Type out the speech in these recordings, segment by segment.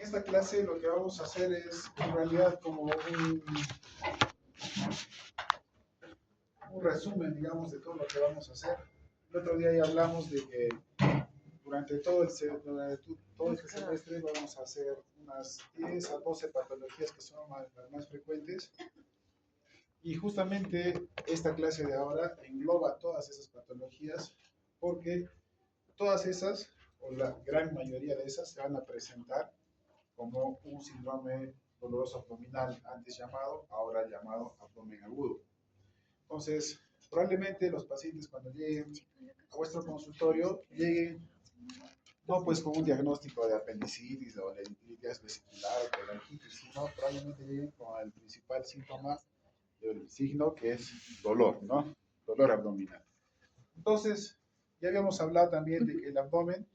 Esta clase lo que vamos a hacer es en realidad como un resumen, digamos, de todo lo que vamos a hacer. El otro día ya hablamos de que durante todo este semestre vamos a hacer unas 10 a 12 patologías que son las más frecuentes. Y justamente esta clase de ahora engloba todas esas patologías porque todas esas, o la gran mayoría de esas, se van a presentar como un síndrome doloroso abdominal, antes llamado, ahora llamado abdomen agudo. Entonces, probablemente los pacientes cuando lleguen a vuestro consultorio lleguen no pues con un diagnóstico de apendicitis o de litis vesicular o bronquitis, sino probablemente lleguen con el principal síntoma del signo que es dolor, ¿no? Dolor abdominal. Entonces, ya habíamos hablado también de que el abdomen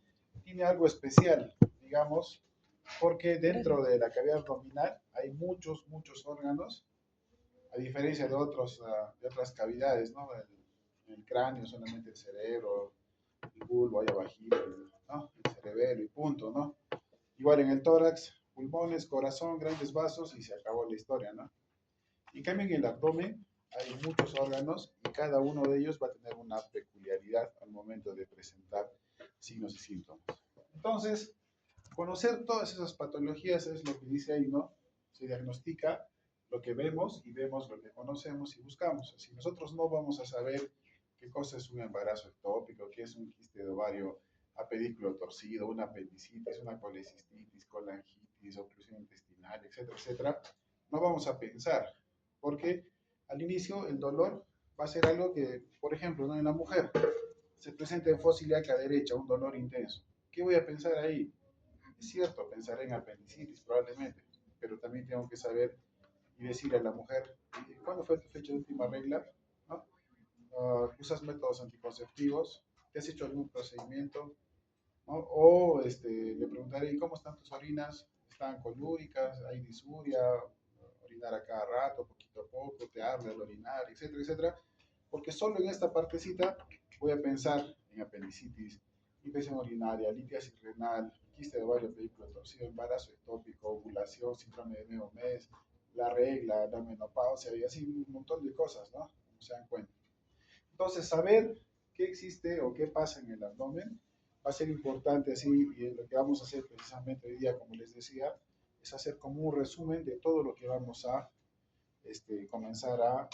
tiene algo especial, digamos, porque dentro de la cavidad abdominal hay muchos órganos, a diferencia de otras cavidades, ¿no? El cráneo, solamente el cerebro, el bulbo, ahí abajito, ¿no? El cerebelo y punto, ¿no? Igual en el tórax, pulmones, corazón, grandes vasos y se acabó la historia, ¿no? En cambio, en el abdomen hay muchos órganos y cada uno de ellos va a tener una peculiaridad al momento de presentar signos y síntomas. Entonces, conocer todas esas patologías es lo que dice ahí, ¿no? Se diagnostica lo que vemos y vemos lo que conocemos y buscamos. Si nosotros no vamos a saber qué cosa es un embarazo ectópico, qué es un quiste de ovario a pedículo torcido, una apendicitis, una colecistitis, colangitis, oclusión intestinal, etcétera, etcétera, no vamos a pensar, porque al inicio el dolor va a ser algo que, por ejemplo, ¿no? En la mujer se presenta en fosa ilíaca derecha un dolor intenso. ¿Qué voy a pensar ahí? Es cierto, pensaré en apendicitis probablemente, pero también tengo que saber y decirle a la mujer, ¿cuándo fue tu fecha de última regla? ¿No? ¿Usas métodos anticonceptivos? ¿Te has hecho algún procedimiento? ¿No? O le preguntaré, ¿y cómo están tus orinas? ¿Están colúricas? ¿Hay disuria? ¿Orinar a cada rato, poquito a poco? ¿Te arde el orinar? Etcétera, etcétera. Porque solo en esta partecita voy a pensar en apendicitis, infección urinaria, litiasis renal, quiste de ovario, pedículo torcido, embarazo ectópico, ovulación, síndrome de medio mes, la regla, la menopausia y así un montón de cosas, ¿no? Como se dan cuenta. Entonces, saber qué existe o qué pasa en el abdomen va a ser importante así, y lo que vamos a hacer precisamente hoy día, como les decía, es hacer como un resumen de todo lo que vamos a comenzar a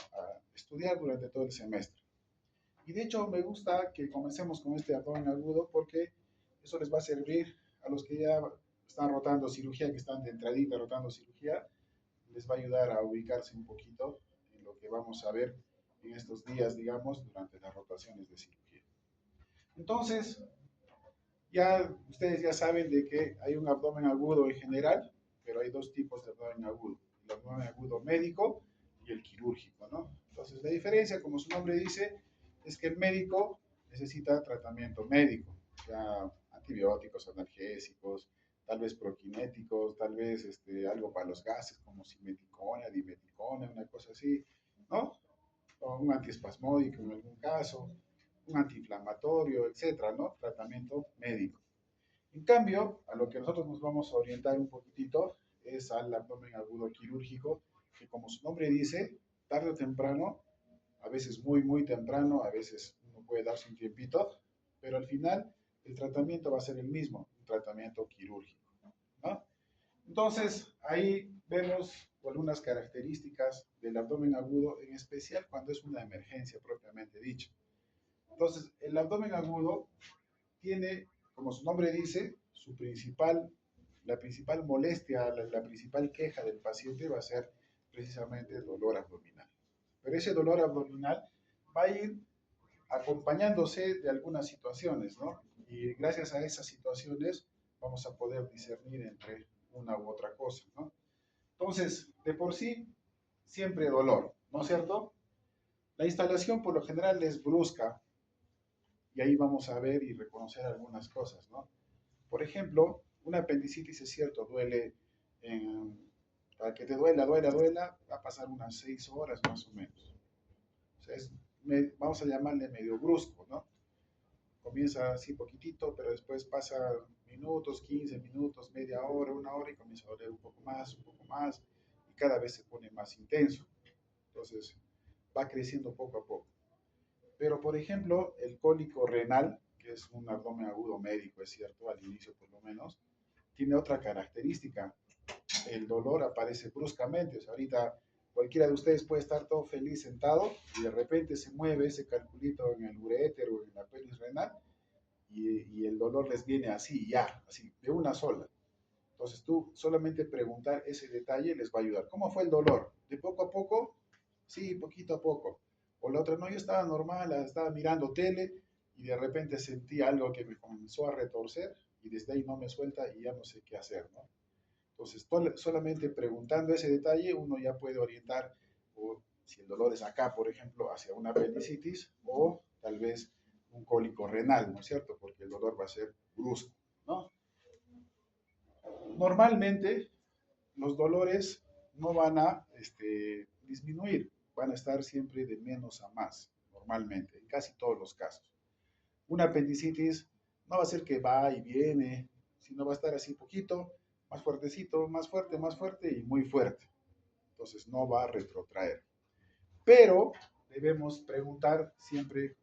estudiar durante todo el semestre. Y de hecho me gusta que comencemos con este abdomen agudo porque eso les va a servir a los que ya están rotando cirugía, que están de entradita rotando cirugía, les va a ayudar a ubicarse un poquito en lo que vamos a ver en estos días, digamos, durante las rotaciones de cirugía. Entonces, ya ustedes ya saben de que hay un abdomen agudo en general, pero hay dos tipos de abdomen agudo, el abdomen agudo médico y el quirúrgico, ¿no? Entonces, la diferencia, como su nombre dice, es que el médico necesita tratamiento médico, o sea, antibióticos, analgésicos, tal vez proquinéticos, tal vez algo para los gases como simeticona, dimeticona, una cosa así, ¿no? O un antiespasmódico en algún caso, un antiinflamatorio, etcétera, ¿no? Tratamiento médico. En cambio, a lo que nosotros nos vamos a orientar un poquitito es al abdomen agudo quirúrgico, que como su nombre dice, tarde o temprano, a veces muy temprano, a veces uno puede darse un tiempito, pero al final el tratamiento va a ser el mismo, un tratamiento quirúrgico, ¿no? Entonces, ahí vemos algunas características del abdomen agudo, en especial cuando es una emergencia propiamente dicha. Entonces, el abdomen agudo tiene, como su nombre dice, la principal molestia, la principal queja del paciente va a ser precisamente el dolor abdominal. Pero ese dolor abdominal va a ir acompañándose de algunas situaciones, ¿no? Y gracias a esas situaciones vamos a poder discernir entre una u otra cosa, ¿no? Entonces, de por sí, siempre dolor, ¿no es cierto? La instalación por lo general es brusca, y ahí vamos a ver y reconocer algunas cosas, ¿no? Por ejemplo, una apendicitis es cierto, duele, para que te duela, va a pasar unas 6 horas más o menos. O sea, vamos a llamarle medio brusco, ¿no? comienza así poquitito, pero después pasa minutos, 15 minutos, media hora, una hora y comienza a doler un poco más, y cada vez se pone más intenso. Entonces va creciendo poco a poco. Pero, por ejemplo, el cólico renal, que es un abdomen agudo médico, es cierto, al inicio por lo menos, tiene otra característica. El dolor aparece bruscamente. O sea, ahorita cualquiera de ustedes puede estar todo feliz sentado y de repente se mueve ese calculito en el uréter o en la pelvis renal y el dolor les viene así, ya, así, de una sola. Entonces tú solamente preguntar ese detalle les va a ayudar. ¿Cómo fue el dolor? ¿De poco a poco? Sí, poquito a poco. O la otra, no, yo estaba normal, estaba mirando tele y de repente sentí algo que me comenzó a retorcer y desde ahí no me suelta y ya no sé qué hacer, ¿no? Entonces, solamente preguntando ese detalle uno ya puede orientar o si el dolor es acá, por ejemplo, hacia una apendicitis o tal vez un cólico renal, ¿no es cierto? Porque el dolor va a ser brusco, ¿no? Normalmente los dolores no van a disminuir, van a estar siempre de menos a más, normalmente, en casi todos los casos. Una apendicitis no va a ser que va y viene, sino va a estar así poquito, más fuertecito, más fuerte y muy fuerte. Entonces no va a retrotraer. Pero debemos preguntar siempre,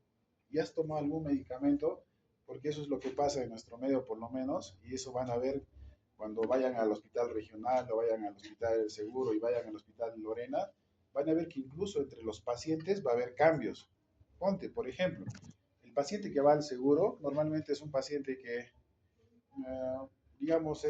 ¿ya has tomado algún medicamento? Porque eso es lo que pasa en nuestro medio por lo menos, y eso van a ver cuando vayan al hospital regional o vayan al hospital del Seguro y vayan al hospital Lorena, van a ver que incluso entre los pacientes va a haber cambios. Ponte, por ejemplo, el paciente que va al seguro normalmente es un paciente que, digamos,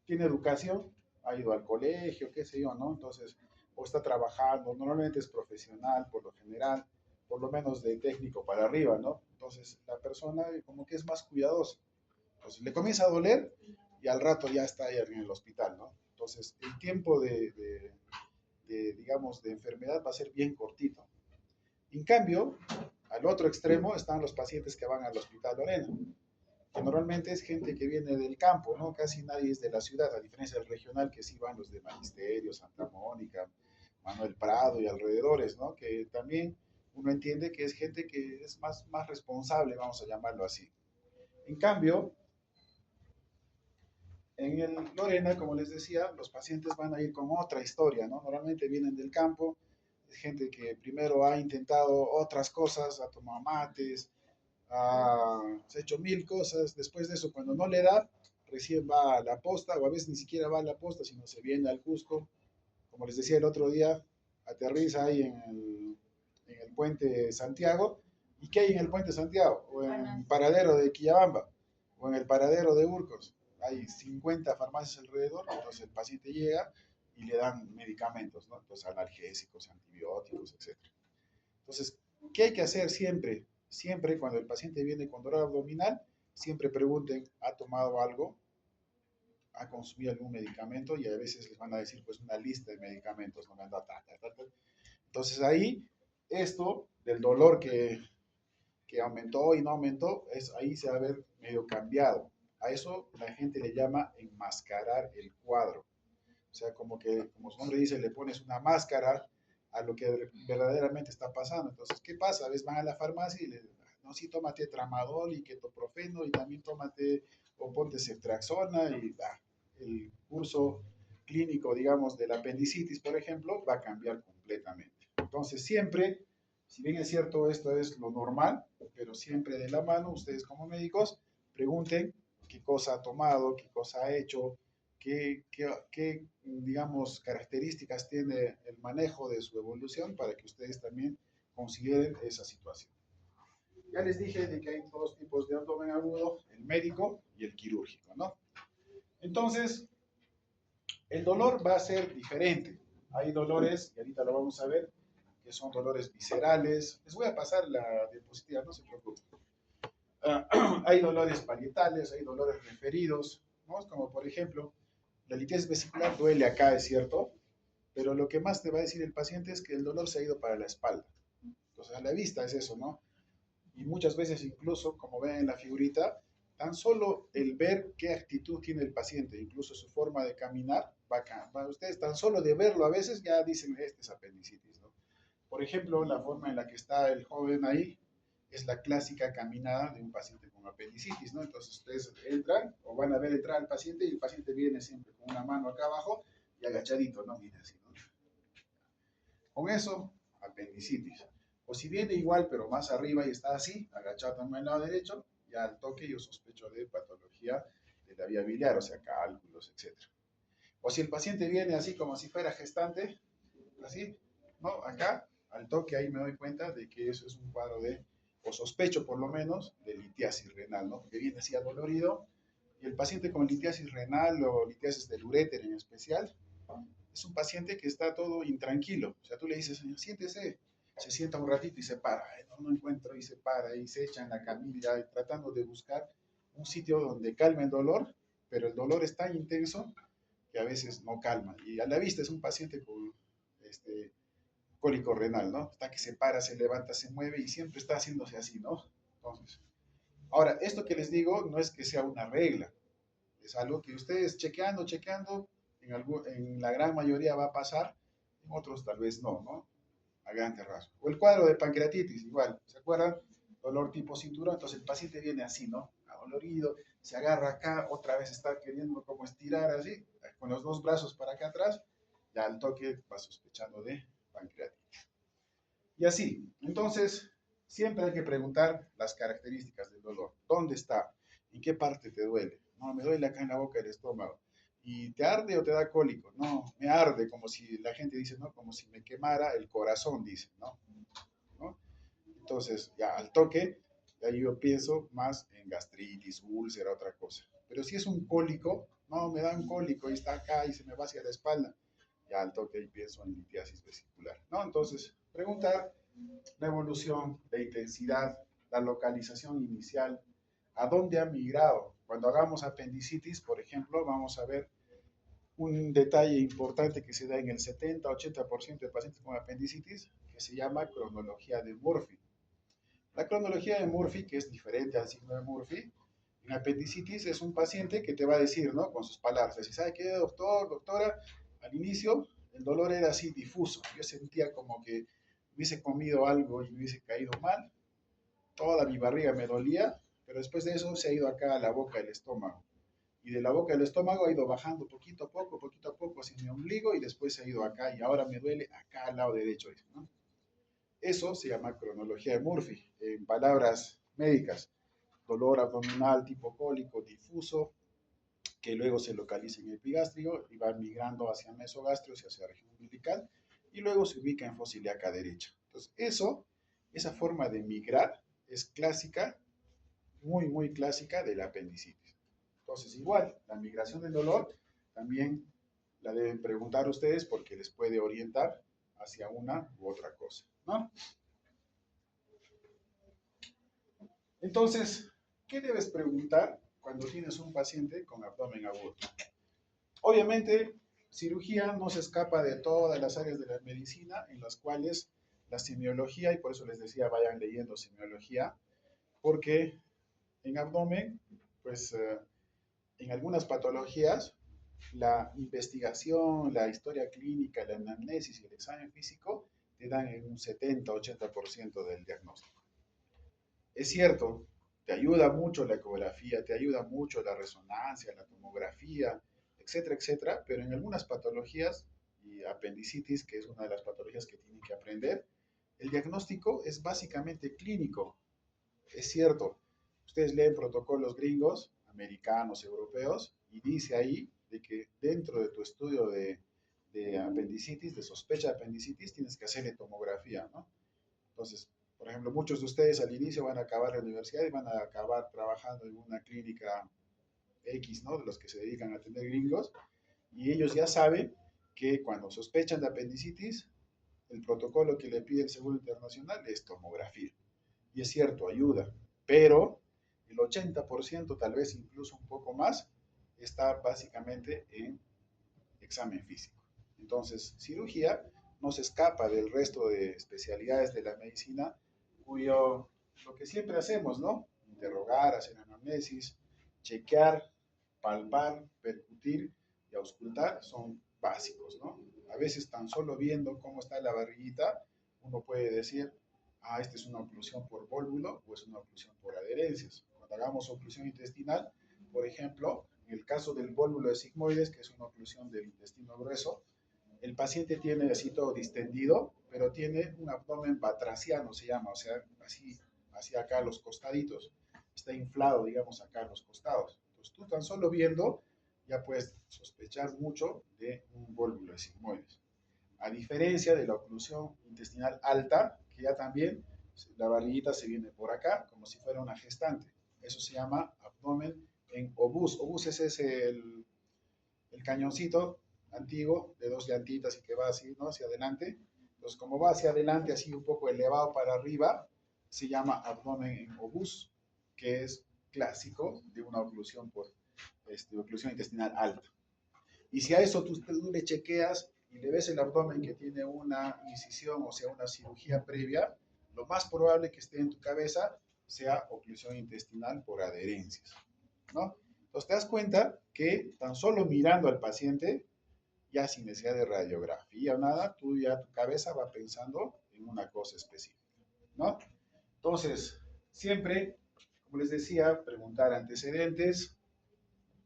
tiene educación, ha ido al colegio, qué sé yo, ¿no? Entonces, o está trabajando, normalmente es profesional por lo general, por lo menos de técnico para arriba, ¿no? Entonces, la persona como que es más cuidadosa. Entonces, le comienza a doler y al rato ya está ahí en el hospital, ¿no? Entonces, el tiempo digamos, de enfermedad va a ser bien cortito. En cambio, al otro extremo están los pacientes que van al hospital Lorena, que normalmente es gente que viene del campo, ¿no? Casi nadie es de la ciudad, a diferencia del regional, que sí van los de Magisterio, Santa Mónica, Manuel Prado y alrededores, ¿no? Que también uno entiende que es gente que es más responsable, vamos a llamarlo así. En cambio, en el Lorena, como les decía, los pacientes van a ir con otra historia, ¿no? Normalmente vienen del campo, es gente que primero ha intentado otras cosas, ha tomado mates, se ha hecho mil cosas, después de eso, cuando no le da, recién va a la posta, o a veces ni siquiera va a la posta, sino se viene al Cusco, como les decía el otro día, aterriza ahí en el puente Santiago, ¿y qué hay en el puente Santiago? O en el paradero de Quillabamba, o en el paradero de Urcos, hay 50 farmacias alrededor, entonces el paciente llega y le dan medicamentos, ¿no? Entonces analgésicos, antibióticos, etcétera. Entonces, ¿qué hay que hacer siempre? Siempre cuando el paciente viene con dolor abdominal, siempre pregunten, ¿ha tomado algo? ¿Ha consumido algún medicamento? Y a veces les van a decir, pues, una lista de medicamentos. ¿No? Entonces, ahí, esto del dolor que aumentó y no aumentó, ahí se va a ver medio cambiado. A eso la gente le llama enmascarar el cuadro. O sea, como que, como su nombre dice, le pones una máscara a lo que verdaderamente está pasando. Entonces, ¿qué pasa? A veces van a la farmacia y le dicen, no, sí, tómate tramadol y ketoprofeno y también tómate o ponte ceftriaxona y el curso clínico, digamos, de la apendicitis, por ejemplo, va a cambiar completamente. Entonces, siempre, si bien es cierto, esto es lo normal, pero siempre de la mano, ustedes como médicos, pregunten qué cosa ha tomado, qué cosa ha hecho, qué, digamos, características tiene el manejo de su evolución para que ustedes también consideren esa situación. Ya les dije de que hay dos tipos de abdomen agudo, el médico y el quirúrgico, ¿no? Entonces, el dolor va a ser diferente. Hay dolores, y ahorita lo vamos a ver, que son dolores viscerales. Les voy a pasar la diapositiva, no se preocupen. Hay dolores parietales, hay dolores referidos, ¿no? Como por ejemplo, la litiasis vesicular duele acá, es cierto, pero lo que más te va a decir el paciente es que el dolor se ha ido para la espalda. Entonces, a la vista es eso, ¿no? Y muchas veces incluso, como ven en la figurita, tan solo el ver qué actitud tiene el paciente, incluso su forma de caminar, ustedes tan solo de verlo a veces ya dicen, este es apendicitis, ¿no? Por ejemplo, la forma en la que está el joven ahí, es la clásica caminada de un paciente con apendicitis, ¿no? Entonces ustedes entran o van a ver entrar al paciente y el paciente viene siempre con una mano acá abajo y agachadito, ¿no? Viene así, ¿no? Con eso, apendicitis. O si viene igual, pero más arriba y está así, agachado también al lado derecho, ya al toque yo sospecho de patología de la vía biliar, o sea, cálculos, etc. O si el paciente viene así como si fuera gestante, así, ¿no? Acá, al toque ahí me doy cuenta de que eso es un cuadro de, o sospecho por lo menos, de litiasis renal, ¿no? Porque viene así adolorido, y el paciente con litiasis renal o litiasis del uréter en especial, es un paciente que está todo intranquilo. O sea, tú le dices, señor, siéntese, se sienta un ratito y se para. No, no encuentro y se para y se echa en la camilla tratando de buscar un sitio donde calme el dolor, pero el dolor es tan intenso que a veces no calma. Y a la vista es un paciente con este, cólico renal, ¿no? Está que se para, se levanta, se mueve y siempre está haciéndose así, ¿no? Entonces, ahora, esto que les digo no es que sea una regla, es algo que ustedes chequeando, en la gran mayoría va a pasar, en otros tal vez no, ¿no? A grandes rasgos. O el cuadro de pancreatitis, igual, ¿se acuerdan? Dolor tipo cinturón, entonces el paciente viene así, ¿no? Adolorido, se agarra acá, otra vez está queriendo como estirar así, con los dos brazos para acá atrás, ya al toque va sospechando de pancreatitis. Y así, entonces, siempre hay que preguntar las características del dolor. ¿Dónde está? ¿En qué parte te duele? No, me duele acá en la boca del estómago. ¿Y te arde o te da cólico? No, me arde, como si la gente dice, ¿no? Como si me quemara el corazón, dice, ¿no? ¿No? Entonces, ya al toque, ya yo pienso más en gastritis, úlcera, otra cosa. Pero si es un cólico, no, me da un cólico y está acá y se me va hacia la espalda, ya al toque y pienso en litiasis vesicular, ¿no? Entonces, preguntar la evolución, la intensidad, la localización inicial, a dónde ha migrado. Cuando hagamos apendicitis, por ejemplo, vamos a ver un detalle importante que se da en el 70-80% de pacientes con apendicitis, que se llama cronología de Murphy. La cronología de Murphy, que es diferente al signo de Murphy, en apendicitis es un paciente que te va a decir, ¿no? Con sus palabras, si sabe qué, doctor, doctora, al inicio el dolor era así difuso. Yo sentía como que hubiese comido algo y me hubiese caído mal. Toda mi barriga me dolía, pero después de eso se ha ido acá a la boca del estómago. Y de la boca del estómago ha ido bajando poquito a poco hacia mi ombligo y después se ha ido acá y ahora me duele acá al lado derecho, ¿no? Eso se llama cronología de Murphy. En palabras médicas, dolor abdominal tipo cólico difuso, que luego se localiza en el epigastrio y va migrando hacia mesogastrio, hacia la región umbilical, y luego se ubica en fosa ilíaca derecha. Entonces, esa forma de migrar es clásica, muy, muy clásica de la apendicitis. Entonces, igual, la migración del dolor también la deben preguntar ustedes porque les puede orientar hacia una u otra cosa, ¿no? Entonces, ¿qué debes preguntar cuando tienes un paciente con abdomen agudo? Obviamente, cirugía no se escapa de todas las áreas de la medicina en las cuales la semiología, y por eso les decía, vayan leyendo semiología, porque en abdomen, pues en algunas patologías, la investigación, la historia clínica, la anamnesis y el examen físico te dan en un 70-80% del diagnóstico. Es cierto, te ayuda mucho la ecografía, te ayuda mucho la resonancia, la tomografía, etcétera, etcétera, pero en algunas patologías, y apendicitis, que es una de las patologías que tienen que aprender, el diagnóstico es básicamente clínico. Es cierto, ustedes leen protocolos gringos, americanos, europeos, y dice ahí de que dentro de tu estudio de apendicitis, de sospecha de apendicitis, tienes que hacerle tomografía, ¿no? Entonces, por ejemplo, muchos de ustedes al inicio van a acabar la universidad y van a acabar trabajando en una clínica X, ¿no? De los que se dedican a atender gringos, y ellos ya saben que cuando sospechan de apendicitis, el protocolo que le pide el Seguro Internacional es tomografía. Y es cierto, ayuda, pero el 80%, tal vez incluso un poco más, está básicamente en examen físico. Entonces, cirugía no se escapa del resto de especialidades de la medicina, cuyo, lo que siempre hacemos, ¿no? Interrogar, hacer anamnesis, chequear, palpar, percutir y auscultar son básicos, ¿no? A veces tan solo viendo cómo está la barriguita, uno puede decir, esta es una oclusión por vólvulo o es una oclusión por adherencias. Cuando hagamos oclusión intestinal, por ejemplo, en el caso del vólvulo de sigmoides, que es una oclusión del intestino grueso, el paciente tiene así todo distendido, pero tiene un abdomen batraciano, se llama, o sea, así, hacia acá los costaditos. Está inflado, digamos, acá a los costados. Entonces, tú tan solo viendo, ya puedes sospechar mucho de un vólvulo de sigmoides. A diferencia de la oclusión intestinal alta, que ya también la barriguita se viene por acá, como si fuera una gestante. Eso se llama abdomen en obús. Obús es ese, el cañoncito antiguo de dos llantitas y que va así, ¿no? Hacia adelante. Entonces, como va hacia adelante, así un poco elevado para arriba, se llama abdomen en obús, que es clásico de una oclusión por oclusión intestinal alta. Y si a eso tú le chequeas y le ves el abdomen que tiene una incisión, o sea, una cirugía previa, lo más probable que esté en tu cabeza sea oclusión intestinal por adherencias, ¿no? Entonces te das cuenta que tan solo mirando al paciente, ya sin necesidad de radiografía o nada, tú ya tu cabeza va pensando en una cosa específica, ¿no? Entonces, siempre, como les decía, preguntar antecedentes,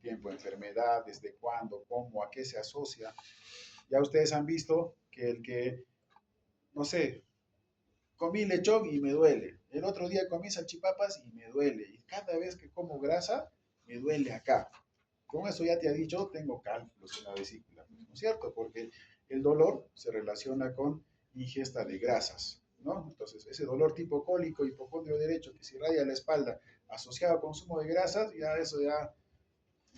tiempo de enfermedad, desde cuándo, cómo, a qué se asocia. Ya ustedes han visto que el que, no sé, comí lechón y me duele. El otro día comí salchipapas y me duele. Y cada vez que como grasa, me duele acá. Con eso ya te ha dicho, tengo cálculos en la vesícula, ¿no es cierto? Porque el dolor se relaciona con ingesta de grasas, ¿no? Entonces, ese dolor tipo cólico, hipocondrio derecho, que se irradia la espalda, asociado a consumo de grasas, ya eso ya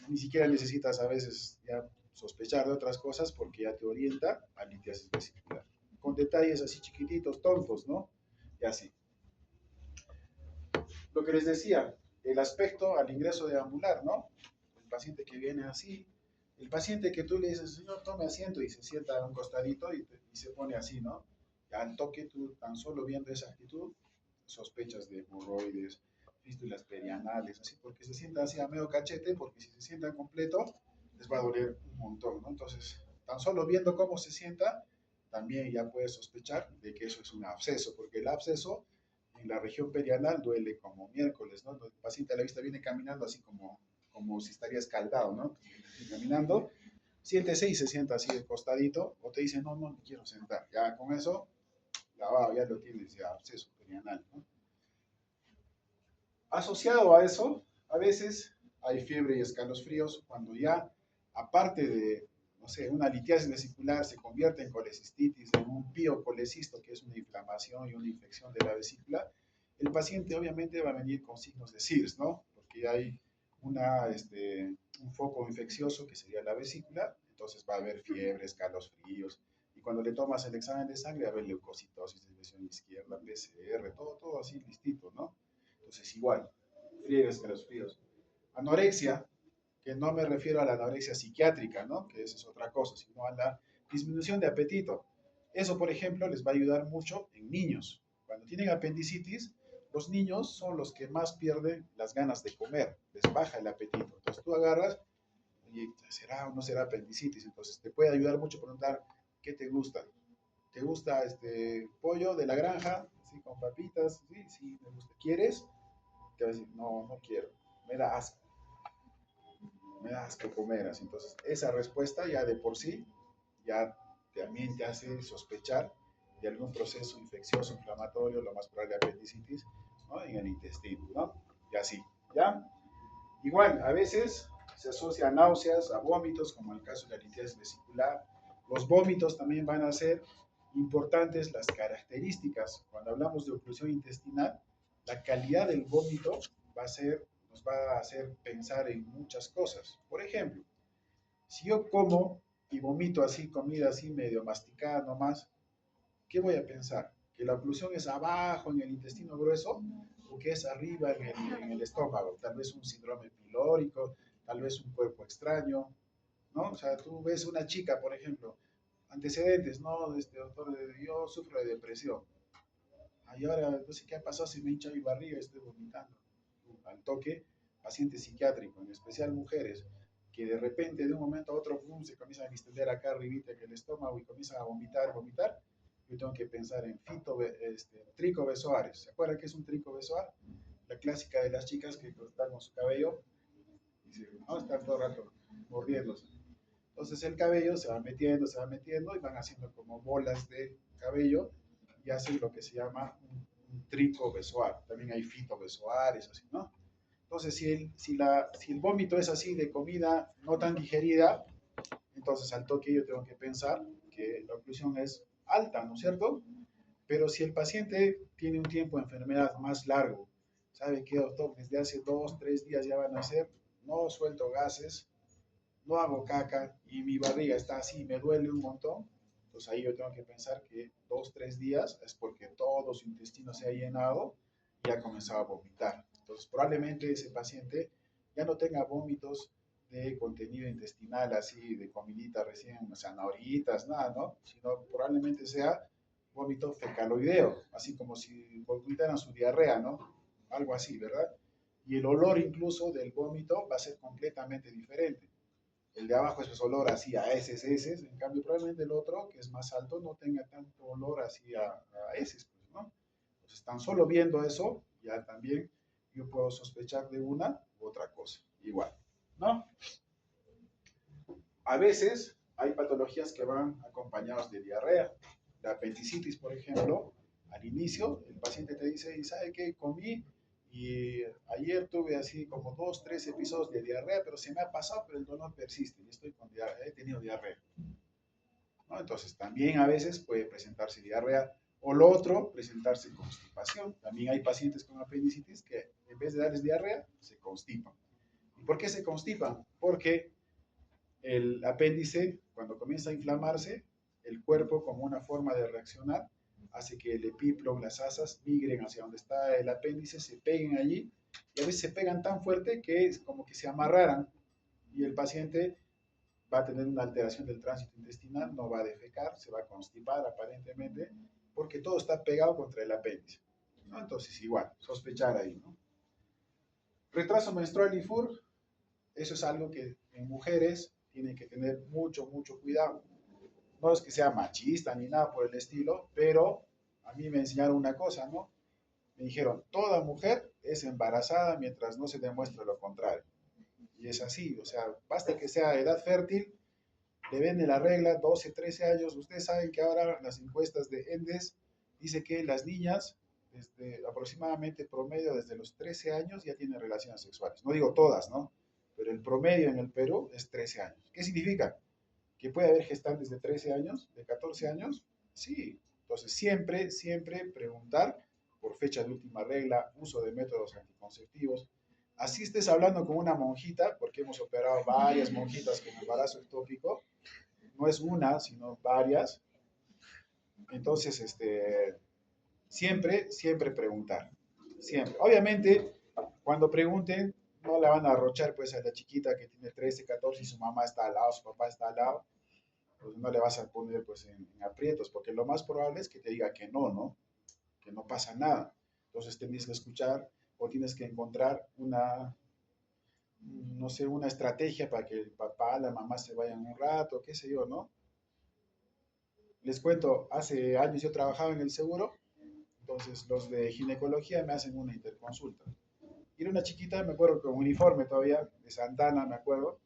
ni siquiera necesitas a veces ya sospechar de otras cosas porque ya te orienta a litiasis vesicular. Con detalles así chiquititos, tontos, ¿no? Y así. Lo que les decía, el aspecto al ingreso de ambular, ¿no? El paciente que viene así, el paciente que tú le dices, señor, tome asiento y se sienta a un costadito y se pone así, ¿no? Y al toque tú, tan solo viendo esa actitud, sospechas de hemorroides, fístulas perianales, así, porque se sienta así a medio cachete, porque si se sienta completo, les va a doler un montón, ¿no? Entonces, tan solo viendo cómo se sienta, también ya puedes sospechar de que eso es un absceso, porque el absceso en la región perianal duele como miércoles, ¿no? El paciente a la vista viene caminando así como si estaría escaldado, ¿no? Caminando, siéntese y se sienta así de costadito, o te dice, no, no me quiero sentar. Ya con eso, ya lo tienes, ya absceso perianal, ¿no? Asociado a eso, a veces hay fiebre y escalofríos cuando ya, aparte de, no sé, una litiasis vesicular se convierte en colecistitis, en un piocolecisto, que es una inflamación y una infección de la vesícula, el paciente obviamente va a venir con signos de SIRS, ¿no? Porque hay un foco infeccioso que sería la vesícula, entonces va a haber fiebre, escalofríos, y cuando le tomas el examen de sangre, va a haber leucocitosis, lesión izquierda, PCR, todo así listito, ¿no? Entonces, igual, friegues que los fríos. Anorexia, que no me refiero a la anorexia psiquiátrica, ¿no? Que esa es otra cosa, sino a la disminución de apetito. Eso, por ejemplo, les va a ayudar mucho en niños. Cuando tienen apendicitis, los niños son los que más pierden las ganas de comer, les baja el apetito. Entonces tú agarras y será o no será apendicitis. Entonces te puede ayudar mucho preguntar qué te gusta. ¿Te gusta este pollo de la granja? Sí, con papitas. Sí, sí, me gusta. ¿Quieres? Te va a decir, no, no quiero. Me da asco. Me da asco comer. Así. Entonces, esa respuesta ya de por sí, ya también te hace sospechar de algún proceso infeccioso, inflamatorio, lo más probable apendicitis, ¿no? En el intestino, ¿no? Y así, ¿ya? Igual, a veces se asocia a náuseas, a vómitos, como en el caso de la litiasis vesicular. Los vómitos también van a ser importantes, las características. Cuando hablamos de oclusión intestinal, la calidad del vómito nos va a hacer pensar en muchas cosas. Por ejemplo, si yo como y vomito así, comida así medio masticada nomás, ¿qué voy a pensar? ¿Que la oclusión es abajo en el intestino grueso o que es arriba en el estómago? Tal vez un síndrome pilórico, tal vez un cuerpo extraño, ¿no? O sea, tú ves una chica, por ejemplo, antecedentes, ¿no? Doctor, yo sufro de depresión. Ay, ahora no sé qué ha pasado, se me hincha mi barriga, estoy vomitando. Al toque, paciente psiquiátrico, en especial mujeres, que de repente, de un momento a otro, boom, se comienzan a distender acá arribita en el estómago y comienzan a vomitar, vomitar. yo tengo que pensar en tricobezoares. ¿Se acuerdan qué es un tricobezoar? La clásica de las chicas que están con su cabello y ¿no? Están todo el rato mordiéndose. Entonces el cabello se va metiendo y van haciendo como bolas de cabello y hacen lo que se llama un tricobezoar. También hay fitobezoares, así, ¿no? Entonces, si el vómito es así de comida no tan digerida, entonces al toque yo tengo que pensar que la oclusión es alta, ¿no es cierto? Pero si el paciente tiene un tiempo de enfermedad más largo, ¿sabe qué, doctor? Desde hace 2, 3 días ya van a ser, no suelto gases, no hago caca y mi barriga está así, me duele un montón, pues ahí yo tengo que pensar que 2, 3 días es porque todo su intestino se ha llenado y ha comenzado a vomitar. Entonces probablemente ese paciente ya no tenga vómitos de contenido intestinal así, de comidita recién, zanahoritas, nada, ¿no? Sino probablemente sea vómito fecaloideo, así como si vomitaran su diarrea, ¿no? Algo así, ¿verdad? Y el olor incluso del vómito va a ser completamente diferente. El de abajo es pues, olor así a heces, heces, en cambio probablemente el otro, que es más alto, no tenga tanto olor así a heces, pues, ¿no? Entonces, tan solo viendo eso, ya también yo puedo sospechar de una u otra cosa, igual, ¿no? A veces hay patologías que van acompañadas de diarrea. La apendicitis, por ejemplo, al inicio el paciente te dice, ¿y sabe qué? Comí y ayer tuve así como 2, 3 episodios de diarrea, pero se me ha pasado, pero el dolor persiste y estoy con diarrea, he tenido diarrea, ¿no? Entonces también a veces puede presentarse diarrea o lo otro, presentarse constipación. También hay pacientes con apendicitis que en vez de darles diarrea, se constipan. ¿Y por qué se constipan? Porque el apéndice, cuando comienza a inflamarse, el cuerpo, como una forma de reaccionar, hace que el epíplon, las asas, migren hacia donde está el apéndice, se peguen allí, y a veces se pegan tan fuerte que es como que se amarraran, y el paciente va a tener una alteración del tránsito intestinal, no va a defecar, se va a constipar aparentemente, porque todo está pegado contra el apéndice, ¿no? Entonces, igual, sospechar ahí, ¿no? Retraso menstrual y FUR, eso es algo que en mujeres tienen que tener mucho, mucho cuidado. No es que sea machista ni nada por el estilo, pero a mí me enseñaron una cosa, ¿no? Me dijeron, toda mujer es embarazada mientras no se demuestre lo contrario. Y es así, o sea, basta que sea edad fértil, le ven la regla, 12, 13 años. Ustedes saben que ahora las encuestas de ENDES dice que las niñas, desde aproximadamente promedio desde los 13 años, ya tienen relaciones sexuales. No digo todas, ¿no? Pero el promedio en el Perú es 13 años. ¿Qué significa? ¿Que puede haber gestantes de 13 años, de 14 años? Sí. Entonces, siempre, siempre preguntar por fecha de última regla, uso de métodos anticonceptivos. Así estés hablando con una monjita, porque hemos operado varias monjitas con embarazo ectópico, no es una, sino varias. Entonces, siempre, siempre preguntar. Siempre. Obviamente, cuando pregunten, no la van a arrochar pues a la chiquita que tiene 13, 14 y su mamá está al lado, su papá está al lado. Pues no le vas a poner pues en aprietos, porque lo más probable es que te diga que no, ¿no? Que no pasa nada. Entonces tienes que escuchar o tienes que encontrar una, no sé, una estrategia para que el papá, la mamá se vayan un rato, qué sé yo, ¿no? Les cuento, hace años yo trabajaba en el seguro, entonces los de ginecología me hacen una interconsulta. Y era una chiquita, me acuerdo, con uniforme todavía, de Santana, me acuerdo,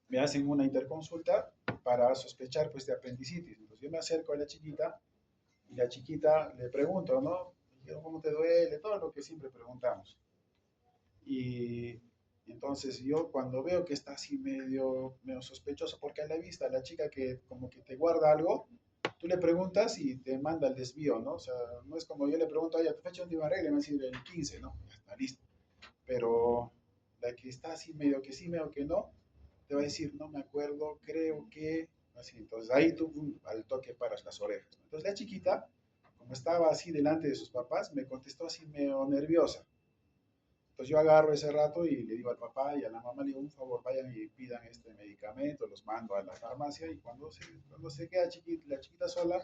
me hacen una interconsulta para sospechar pues de apendicitis. Entonces yo me acerco a la chiquita y la chiquita le pregunto, ¿no? ¿Cómo te duele? Todo lo que siempre preguntamos. Y entonces yo cuando veo que está así medio sospechoso, porque a la vista la chica que como que te guarda algo, tú le preguntas y te manda el desvío, ¿no? O sea, no es como yo le pregunto, oye, ¿tu fecha de última regla? Y me va a decir el 15, ¿no? Ya está listo. Pero la que está así medio que sí, medio que no, te va a decir, no me acuerdo, creo que, así. Entonces ahí tú al toque paras las orejas. Entonces la chiquita, como estaba así delante de sus papás, me contestó así medio nerviosa. Entonces yo agarro ese rato y le digo al papá y a la mamá, le digo, un favor, vayan y pidan este medicamento, los mando a la farmacia y cuando se queda la chiquita sola,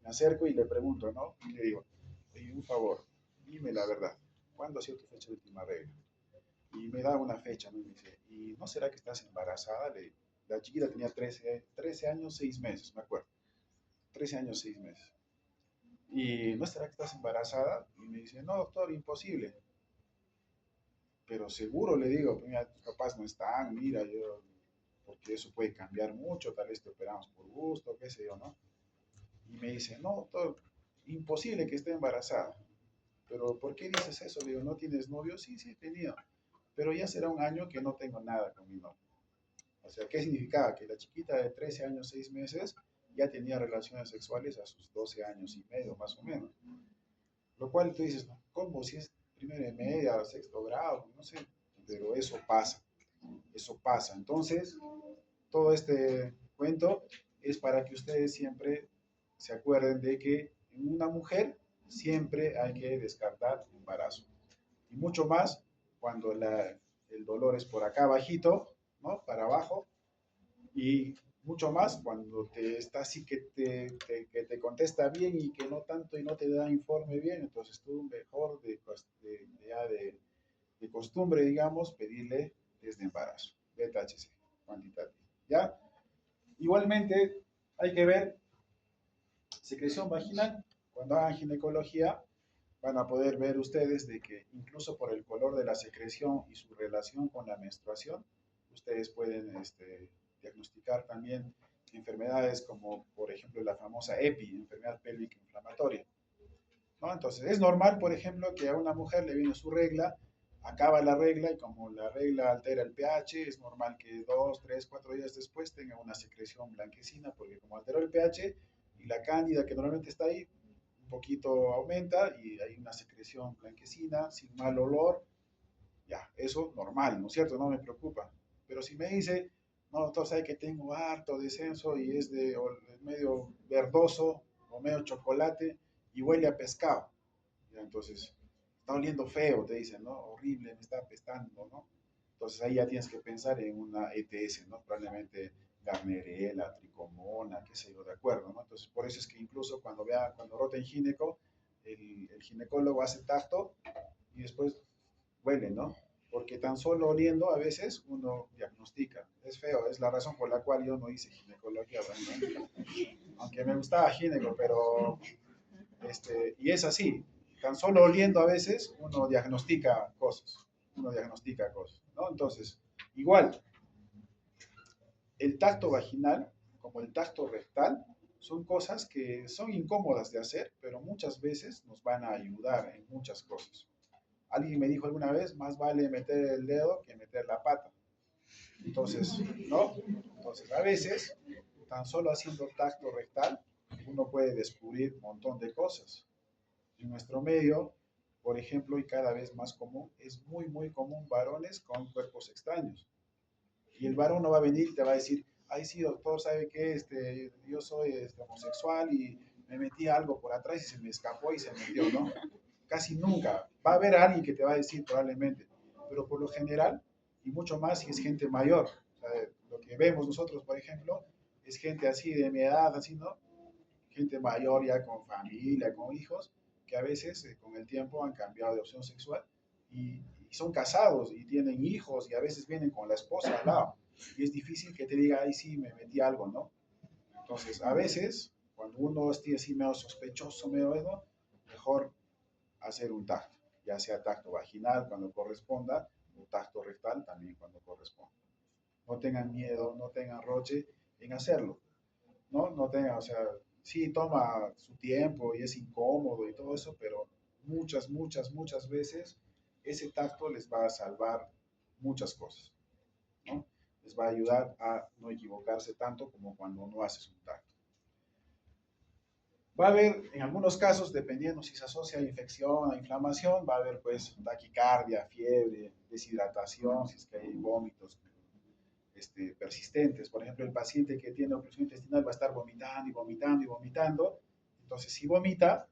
me acerco y le pregunto, ¿no? Y le digo, oye, un favor, dime la verdad, ¿cuándo ha sido tu fecha de última regla? Y me da una fecha, ¿no? Y me dice, ¿y no será que estás embarazada? La chiquita tenía 13 años, 6 meses, me acuerdo. 13 años, 6 meses. ¿Y no será que estás embarazada? Y me dice, no, doctor, imposible. Pero seguro le digo, pues mira, tus papás no están, mira, yo, porque eso puede cambiar mucho, tal vez te operamos por gusto, qué sé yo, ¿no? Y me dice, no, doctor, imposible que esté embarazada. Pero ¿por qué dices eso? Le digo, ¿no tienes novio? Sí, sí, he tenido. Pero ya será un año que no tengo nada con mi novio. O sea, ¿qué significaba? Que la chiquita de 13 años, 6 meses, ya tenía relaciones sexuales a sus 12 años y medio, más o menos. Lo cual tú dices, ¿no? ¿Cómo? Si es primero de media, sexto grado, no sé. Pero eso pasa, eso pasa. Entonces, todo este cuento es para que ustedes siempre se acuerden de que en una mujer siempre hay que descartar embarazo. Y mucho más cuando el dolor es por acá bajito, ¿no? Para abajo. Y mucho más cuando te está así que te contesta bien y que no tanto y no te da informe bien. Entonces tú mejor de costumbre, digamos, pedirle desde embarazo, BTHC, cuantitativo. ¿Ya? Igualmente, hay que ver secreción vaginal. Cuando hagan ginecología, van a poder ver ustedes de que incluso por el color de la secreción y su relación con la menstruación, ustedes pueden diagnosticar también enfermedades como, por ejemplo, la famosa EPI, enfermedad pélvica inflamatoria, ¿no? Entonces, es normal, por ejemplo, que a una mujer le viene su regla, acaba la regla y como la regla altera el pH, es normal que 2, 3, 4 días después tenga una secreción blanquecina, porque como alteró el pH y la cándida que normalmente está ahí, un poquito aumenta y hay una secreción blanquecina, sin mal olor, ya, eso normal, ¿no es cierto? No me preocupa. Pero si me dice, no, doctor, sabe que tengo harto descenso y es de medio verdoso o medio chocolate y huele a pescado, ya, entonces está oliendo feo, te dicen, ¿no? Horrible, me está apestando, ¿no? Entonces ahí ya tienes que pensar en una ETS, ¿no? Probablemente Garnerella, Tricomona, qué sé yo, de acuerdo, ¿no? Entonces por eso es que incluso cuando rota en gineco, el ginecólogo hace tacto y después huele, ¿no? Porque tan solo oliendo a veces uno diagnostica. Es feo, es la razón por la cual yo no hice ginecología, bueno, aunque me gustaba gineco, pero y es así, tan solo oliendo a veces uno diagnostica cosas, ¿no? Entonces, igual, el tacto vaginal, como el tacto rectal, son cosas que son incómodas de hacer, pero muchas veces nos van a ayudar en muchas cosas. Alguien me dijo alguna vez, más vale meter el dedo que meter la pata. Entonces, ¿no? Entonces, a veces, tan solo haciendo tacto rectal, uno puede descubrir un montón de cosas. En nuestro medio, por ejemplo, y cada vez más común, es muy, muy común varones con cuerpos extraños. Y el varón no va a venir y te va a decir, ay, sí, doctor, ¿sabe qué? Yo soy homosexual y me metí algo por atrás y se me escapó y se metió, ¿no? Casi nunca. Va a haber alguien que te va a decir probablemente, pero por lo general, y mucho más si es gente mayor. O sea, lo que vemos nosotros, por ejemplo, es gente así de mi edad, así, ¿no? Gente mayor ya con familia, con hijos, que a veces con el tiempo han cambiado de opción sexual y son casados y tienen hijos y a veces vienen con la esposa al lado. Y es difícil que te diga, ay, sí, me metí algo, ¿no? Entonces, a veces, cuando uno esté así medio sospechoso, medio eso, mejor hacer un tacto, ya sea tacto vaginal cuando corresponda o tacto rectal también cuando corresponda. No tengan miedo, no tengan roche en hacerlo, ¿no? No tengan, o sea, sí toma su tiempo y es incómodo y todo eso, pero muchas, muchas, muchas veces ese tacto les va a salvar muchas cosas, ¿no? Les va a ayudar a no equivocarse tanto como cuando no haces un tacto. Va a haber, en algunos casos, dependiendo si se asocia a infección, a inflamación, va a haber pues taquicardia, fiebre, deshidratación, si es que hay vómitos persistentes. Por ejemplo, el paciente que tiene oclusión intestinal va a estar vomitando y vomitando y vomitando. Entonces, si vomita,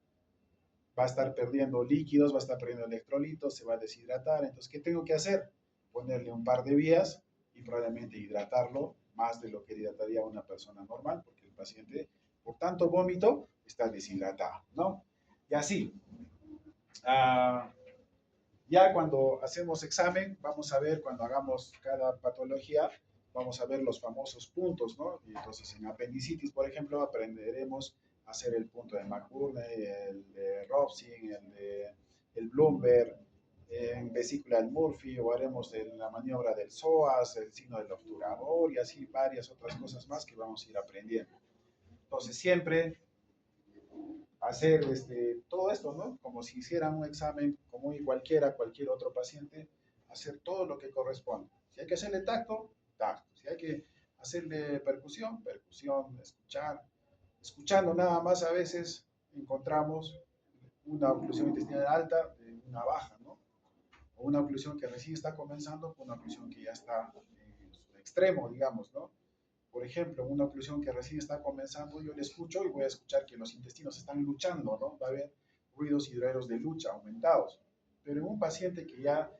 va a estar perdiendo líquidos, va a estar perdiendo electrolitos, se va a deshidratar. Entonces, ¿qué tengo que hacer? Ponerle un par de vías y probablemente hidratarlo más de lo que hidrataría una persona normal, porque el paciente, por tanto vómito, está deshidratado, ¿no? Y así. Uh, ya cuando hacemos examen, vamos a ver, cuando hagamos cada patología, vamos a ver los famosos puntos, ¿no? Y entonces en apendicitis, por ejemplo, aprenderemos hacer el punto de McBurney, el de Robson, el Bloomberg, en vesícula del Murphy, o haremos la maniobra del psoas, el signo del obturador y así varias otras cosas más que vamos a ir aprendiendo. Entonces siempre hacer todo esto, ¿no? Como si hicieran un examen común y cualquier otro paciente, hacer todo lo que corresponde. Si hay que hacerle tacto, tacto. Si hay que hacerle percusión, percusión, escuchar. Escuchando nada más a veces encontramos una oclusión intestinal alta de una baja, ¿no? O una oclusión que recién está comenzando con una oclusión que ya está en su extremo, digamos, ¿no? Por ejemplo, una oclusión que recién está comenzando, yo le escucho y voy a escuchar que los intestinos están luchando, ¿no? Va a haber ruidos hidroeros de lucha aumentados. Pero en un paciente que ya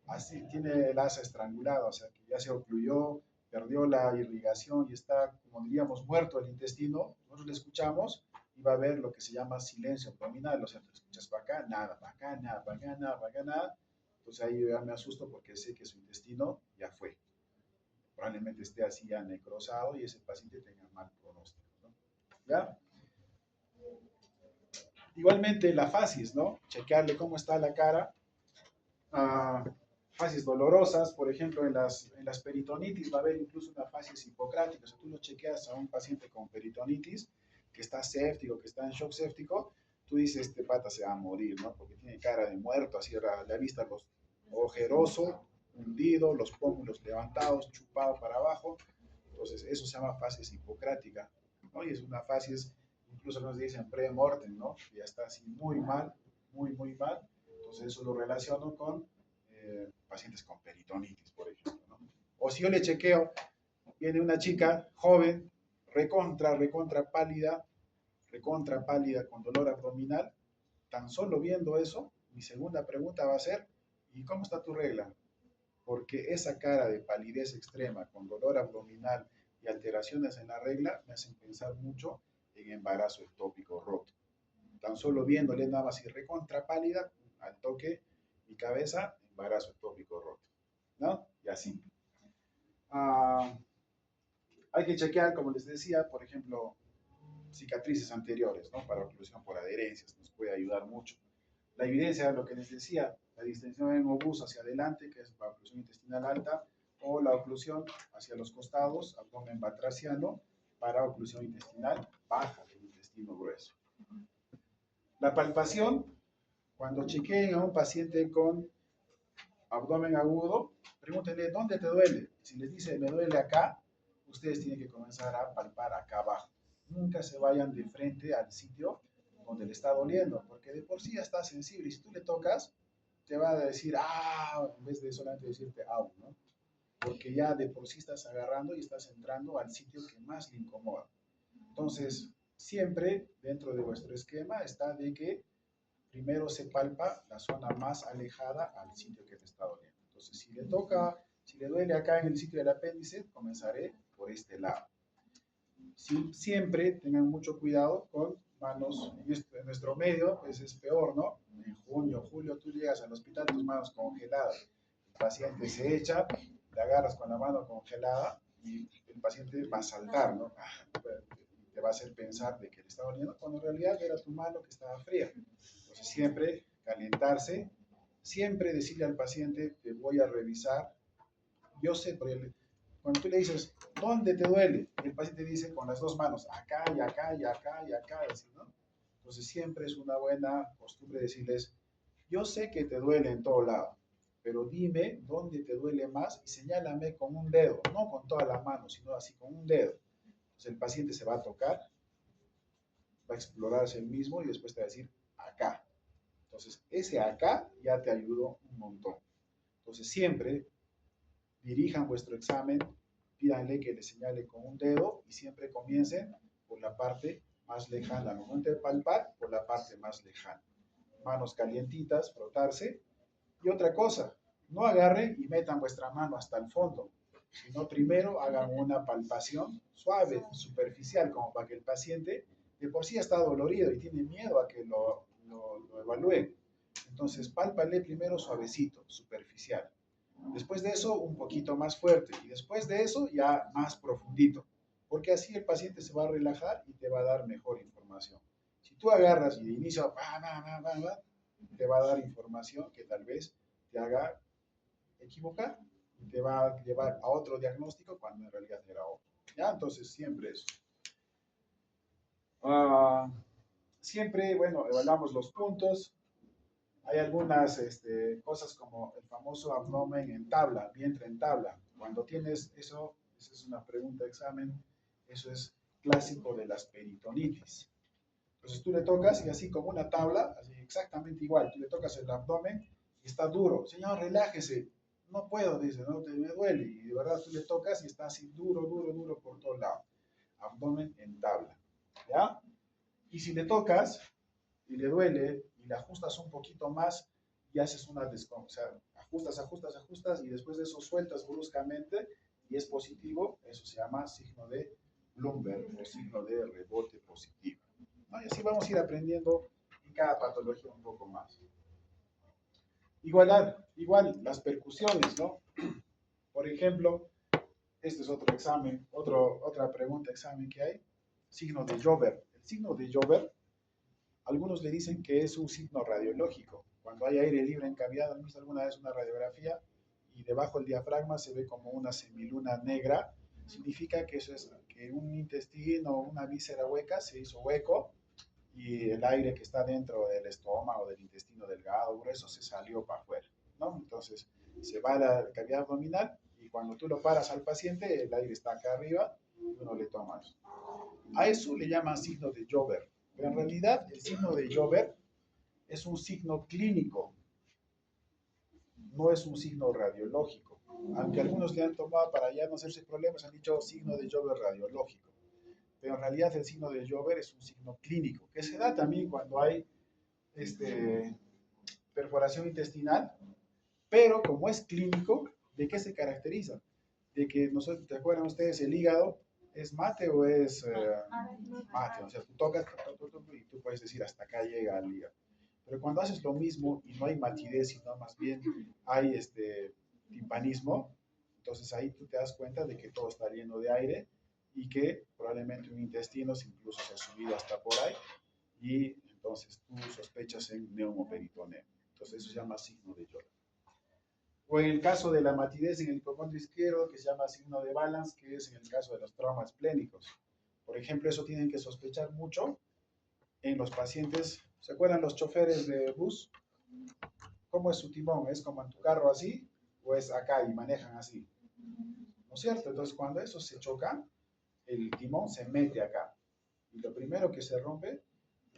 así tiene el asa estrangulada, o sea, que ya se ocluyó, perdió la irrigación y está, como diríamos, muerto el intestino, nosotros le escuchamos y va a haber lo que se llama silencio abdominal, o sea, tú escuchas para acá, nada, para acá, nada, para acá, nada, para acá, nada. Entonces ahí yo ya me asusto porque sé que su intestino ya fue, probablemente esté así ya necrosado y ese paciente tenga mal pronóstico, ¿no? ¿Ya? Igualmente la facies, ¿no? Chequearle cómo está la cara. Facies dolorosas, por ejemplo, en las peritonitis va a haber incluso una facies hipocrática. Si tú lo chequeas a un paciente con peritonitis, que está séptico, que está en shock séptico, tú dices, este pata se va a morir, ¿no? Porque tiene cara de muerto, así la vista los ojeroso, hundido, los pómulos levantados, chupado para abajo. Entonces, eso se llama facies hipocrática, ¿no? Y es una facies, incluso nos dicen pre-mortem, ¿no? Que ya está así muy mal, muy, muy mal. Entonces, eso lo relaciono con pacientes con peritonitis, por ejemplo, ¿no? O si yo le chequeo, viene una chica joven, recontra pálida con dolor abdominal, tan solo viendo eso, mi segunda pregunta va a ser, ¿y cómo está tu regla? Porque esa cara de palidez extrema con dolor abdominal y alteraciones en la regla me hacen pensar mucho en embarazo ectópico roto. Tan solo viéndole nada más y recontra pálida, al toque mi cabeza, embarazo ectópico roto, ¿no? Y así. Ah, hay que chequear, como les decía, por ejemplo, cicatrices anteriores, ¿no? Para oclusión por adherencias, nos puede ayudar mucho. La evidencia, lo que les decía, la distensión en obús hacia adelante, que es la oclusión intestinal alta, o la oclusión hacia los costados, abdomen batraciano, para oclusión intestinal baja del intestino grueso. La palpación, cuando chequeen a un paciente con abdomen agudo, pregúntenle, ¿dónde te duele? Si les dice, me duele acá, ustedes tienen que comenzar a palpar acá abajo. Nunca se vayan de frente al sitio donde le está doliendo, porque de por sí ya está sensible. Y si tú le tocas, te va a decir, en vez de solamente decirte, ¿no? Porque ya de por sí estás agarrando y estás entrando al sitio que más le incomoda. Entonces, siempre dentro de vuestro esquema está de que primero se palpa la zona más alejada al sitio que te está doliendo. Entonces, si le duele acá en el sitio del apéndice, comenzaré por este lado. Siempre tengan mucho cuidado con manos, en nuestro medio, pues es peor, ¿no? En junio, julio, tú llegas al hospital, tus manos congeladas, el paciente se echa, le agarras con la mano congelada y el paciente va a saltar, ¿no? Te va a hacer pensar de que le está doliendo, cuando en realidad era tu mano que estaba fría. Entonces siempre calentarse, siempre decirle al paciente, te voy a revisar. Yo sé, cuando tú le dices, ¿dónde te duele? El paciente dice con las dos manos, acá y acá y acá y acá, así, ¿no? Entonces siempre es una buena costumbre decirles, yo sé que te duele en todo lado, pero dime dónde te duele más y señálame con un dedo, no con toda la mano, sino así con un dedo. Entonces el paciente se va a tocar, va a explorarse el mismo y después te va a decir, acá. Entonces ese acá ya te ayudó un montón. Entonces siempre dirijan vuestro examen, pídanle que le señale con un dedo y siempre comiencen por la parte más lejana. Al momento de palpar, por la parte más lejana. Manos calientitas, frotarse. Y otra cosa, no agarren y metan vuestra mano hasta el fondo, sino primero hagan una palpación suave, superficial, como para que el paciente de por sí está dolorido y tiene miedo a que lo evalúen. Entonces, pálpale primero suavecito, superficial. Después de eso, un poquito más fuerte. Y después de eso, ya más profundito. Porque así el paciente se va a relajar y te va a dar mejor información. tú agarras y de inicio te va a dar información que tal vez te haga equivocar y te va a llevar a otro diagnóstico cuando en realidad era otro. ¿Ya? Entonces, siempre eso. Uh, Siempre, bueno, evaluamos los puntos. Hay algunas cosas como el famoso abdomen en tabla, vientre en tabla. Cuando tienes eso, esa es una pregunta de examen, eso es clásico de las peritonitis. Entonces tú le tocas y así como una tabla, así exactamente igual, tú le tocas el abdomen y está duro. Señor, relájese. No puedo, dice, no, me duele. Y de verdad tú le tocas y está así duro, duro, duro por todos lados. Abdomen en tabla. ¿Ya? Y si le tocas y le duele y le ajustas un poquito más y haces una o sea, ajustas y después de eso sueltas bruscamente y es positivo, eso se llama signo de Bloomberg o signo de rebote positivo. ¿No? Y así vamos a ir aprendiendo en cada patología un poco más. Igual las percusiones, ¿no? Por ejemplo, este es otro examen, otra pregunta examen que hay, signo de Jover. El signo de Jover, algunos le dicen que es un signo radiológico. Cuando hay aire libre en cavidad, ¿han visto alguna vez una radiografía? Y debajo del diafragma se ve como una semiluna negra. Significa que eso es que un intestino o una víscera hueca se hizo hueco y el aire que está dentro del estómago, del intestino delgado, grueso, se salió para afuera, ¿no? Entonces, se va a la cavidad abdominal y cuando tú lo paras al paciente, el aire está acá arriba y uno le toma eso. A eso le llaman signo de Jover, pero en realidad el signo de Jover es un signo clínico, no es un signo radiológico. Aunque algunos le han tomado para ya no hacerse problemas, han dicho signo de Jover radiológico. Pero en realidad el signo de Jover es un signo clínico, que se da también cuando hay perforación intestinal, pero como es clínico, ¿de qué se caracteriza? De que, no sé, ¿te acuerdan ustedes el hígado? ¿Es mate o es mate? O sea, tú tocas y tú puedes decir hasta acá llega el hígado. Pero cuando haces lo mismo y no hay matidez, sino más bien hay timpanismo, entonces ahí tú te das cuenta de que todo está lleno de aire y que probablemente un intestino incluso se ha subido hasta por ahí y entonces tú sospechas en neumoperitoneo. Entonces eso se llama signo de Jover. O en el caso de la matidez en el hipocondrio izquierdo, que se llama signo de Balance, que es en el caso de los traumas esplénicos. Por ejemplo, eso tienen que sospechar mucho en los pacientes. ¿Se acuerdan los choferes de bus? ¿Cómo es su timón? ¿Es como en tu carro así? ¿O es acá y manejan así? ¿No es cierto? Entonces, cuando eso se choca, el timón se mete acá. Y lo primero que se rompe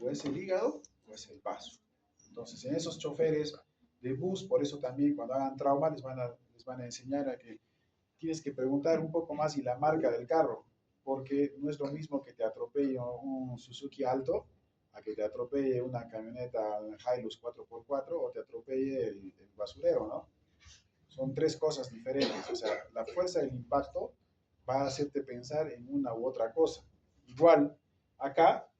o es el hígado o es el vaso. Entonces, en esos choferes de bus, por eso también cuando hagan trauma les van a enseñar a que tienes que preguntar un poco más y la marca del carro, porque no es lo mismo que te atropelle un Suzuki Alto a que te atropelle una camioneta Hilux 4x4 o te atropelle el basurero, ¿no? Son tres cosas diferentes, o sea, la fuerza del impacto va a hacerte pensar en una u otra cosa. Igual, acá,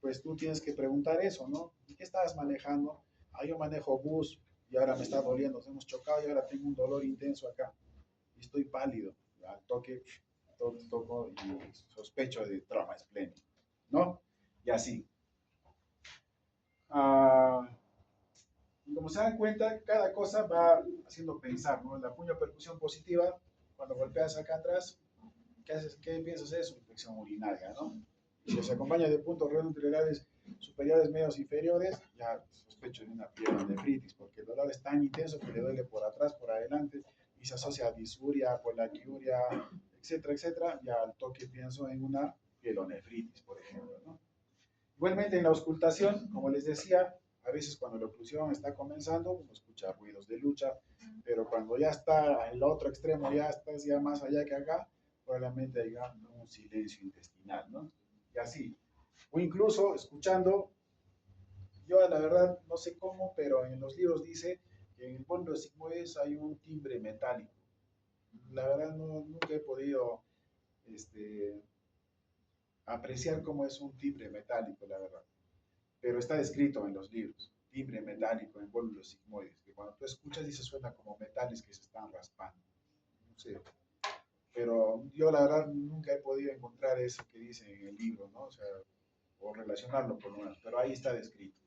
pues tú tienes que preguntar eso, ¿no? ¿Y qué estabas manejando? Ah, yo manejo bus y ahora me está doliendo, nos hemos chocado y ahora tengo un dolor intenso acá y estoy pálido. Al toque, toco y sospecho de trauma esplénico, ¿no? Y así. Ah, y como se dan cuenta, cada cosa va haciendo pensar, ¿no? La puño percusión positiva, cuando golpeas acá atrás, ¿qué haces? ¿Qué piensas? Es una infección urinaria, ¿no? Si se acompaña de puntos renales superiores, medios, inferiores, ya sospecho de una pielonefritis, porque el dolor es tan intenso que le duele por atrás, por adelante, y se asocia a disuria, polaquiuria, etcétera, etcétera, ya al toque pienso en una pielonefritis, por ejemplo, ¿no? Igualmente en la auscultación, como les decía, a veces cuando la oclusión está comenzando, uno escucha ruidos de lucha, pero cuando ya está en el otro extremo, ya estás ya más allá que acá, probablemente haya un silencio intestinal, ¿no? Y así. O incluso escuchando, yo la verdad no sé cómo, pero en los libros dice que en el fondo de sigmoides hay un timbre metálico. La verdad nunca he podido este, apreciar cómo es un timbre metálico, la verdad. Pero está descrito en los libros. Timbre metálico en volúmenes sigmoides, que cuando tú escuchas dice suena como metales que se están raspando. No sé, pero yo la verdad nunca he podido encontrar eso que dice en el libro, ¿no? O sea, o relacionarlo por lo menos, pero ahí está descrito.